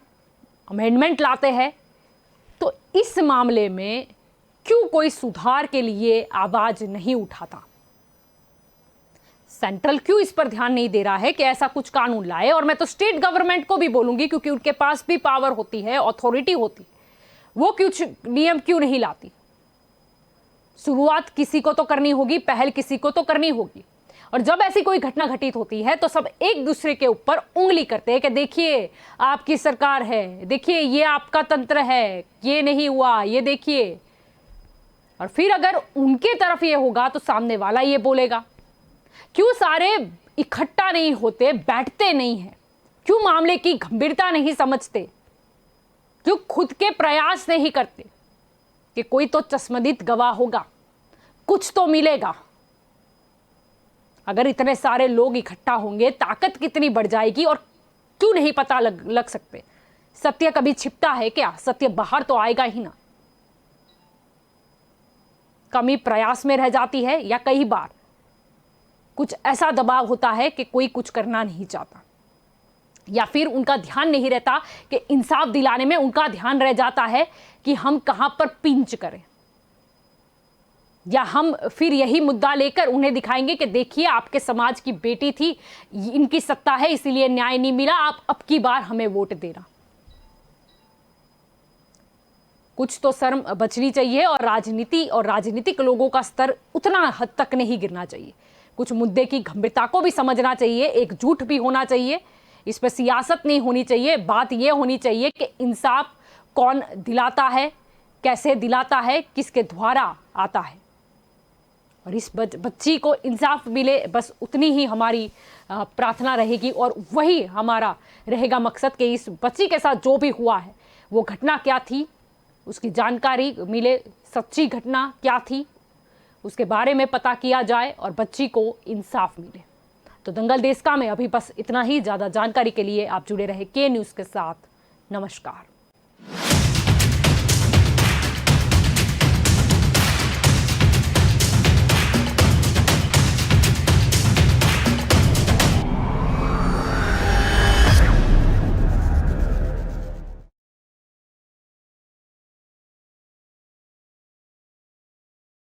अमेंडमेंट लाते हैं, तो इस मामले में क्यों कोई सुधार के लिए आवाज नहीं उठाता? सेंट्रल क्यों इस पर ध्यान नहीं दे रहा है कि ऐसा कुछ कानून लाए? और मैं तो स्टेट गवर्नमेंट को भी बोलूंगी, क्योंकि उनके पास भी पावर होती है, अथॉरिटी होती है, वो कुछ नियम क्यों नहीं लाती? शुरुआत किसी को तो करनी होगी, पहल किसी को तो करनी होगी। और जब ऐसी कोई घटना घटित होती है तो सब एक दूसरे के ऊपर उंगली करते हैं कि देखिए आपकी सरकार है, देखिए ये आपका तंत्र है, ये नहीं हुआ, ये देखिए। और फिर अगर उनके तरफ ये होगा तो सामने वाला ये बोलेगा। क्यों सारे इकट्ठा नहीं होते, बैठते नहीं हैं? क्यों मामले की गंभीरता नहीं समझते? क्यों खुद के प्रयास नहीं करते कि कोई तो चश्मदीद गवाह होगा, कुछ तो मिलेगा? अगर इतने सारे लोग इकट्ठा होंगे, ताकत कितनी बढ़ जाएगी। और क्यों नहीं पता लग सकते? सत्य कभी छिपता है क्या? सत्य बाहर तो आएगा ही ना। कमी प्रयास में रह जाती है, या कई बार कुछ ऐसा दबाव होता है कि कोई कुछ करना नहीं चाहता, या फिर उनका ध्यान नहीं रहता कि इंसाफ दिलाने में उनका ध्यान रह जाता है कि हम कहां पर पिंच करें, या हम फिर यही मुद्दा लेकर उन्हें दिखाएंगे कि देखिए आपके समाज की बेटी थी, इनकी सत्ता है इसीलिए न्याय नहीं मिला, आप अब की बार हमें वोट देना। कुछ तो शर्म बचनी चाहिए, और राजनीति और राजनीतिक लोगों का स्तर उतना हद तक नहीं गिरना चाहिए। कुछ मुद्दे की गंभीरता को भी समझना चाहिए, एकजुट भी होना चाहिए, इस पर सियासत नहीं होनी चाहिए। बात यह होनी चाहिए कि इंसाफ कौन दिलाता है, कैसे दिलाता है, किसके द्वारा आता है, और इस बच्ची को इंसाफ मिले, बस उतनी ही हमारी प्रार्थना रहेगी। और वही हमारा रहेगा मकसद कि इस बच्ची के साथ जो भी हुआ है, वो घटना क्या थी, उसकी जानकारी मिले, सच्ची घटना क्या थी, उसके बारे में पता किया जाए और बच्ची को इंसाफ मिले। तो दंगल देश का में अभी बस इतना ही। ज़्यादा जानकारी के लिए आप जुड़े रहे के न्यूज़ के साथ। नमस्कार।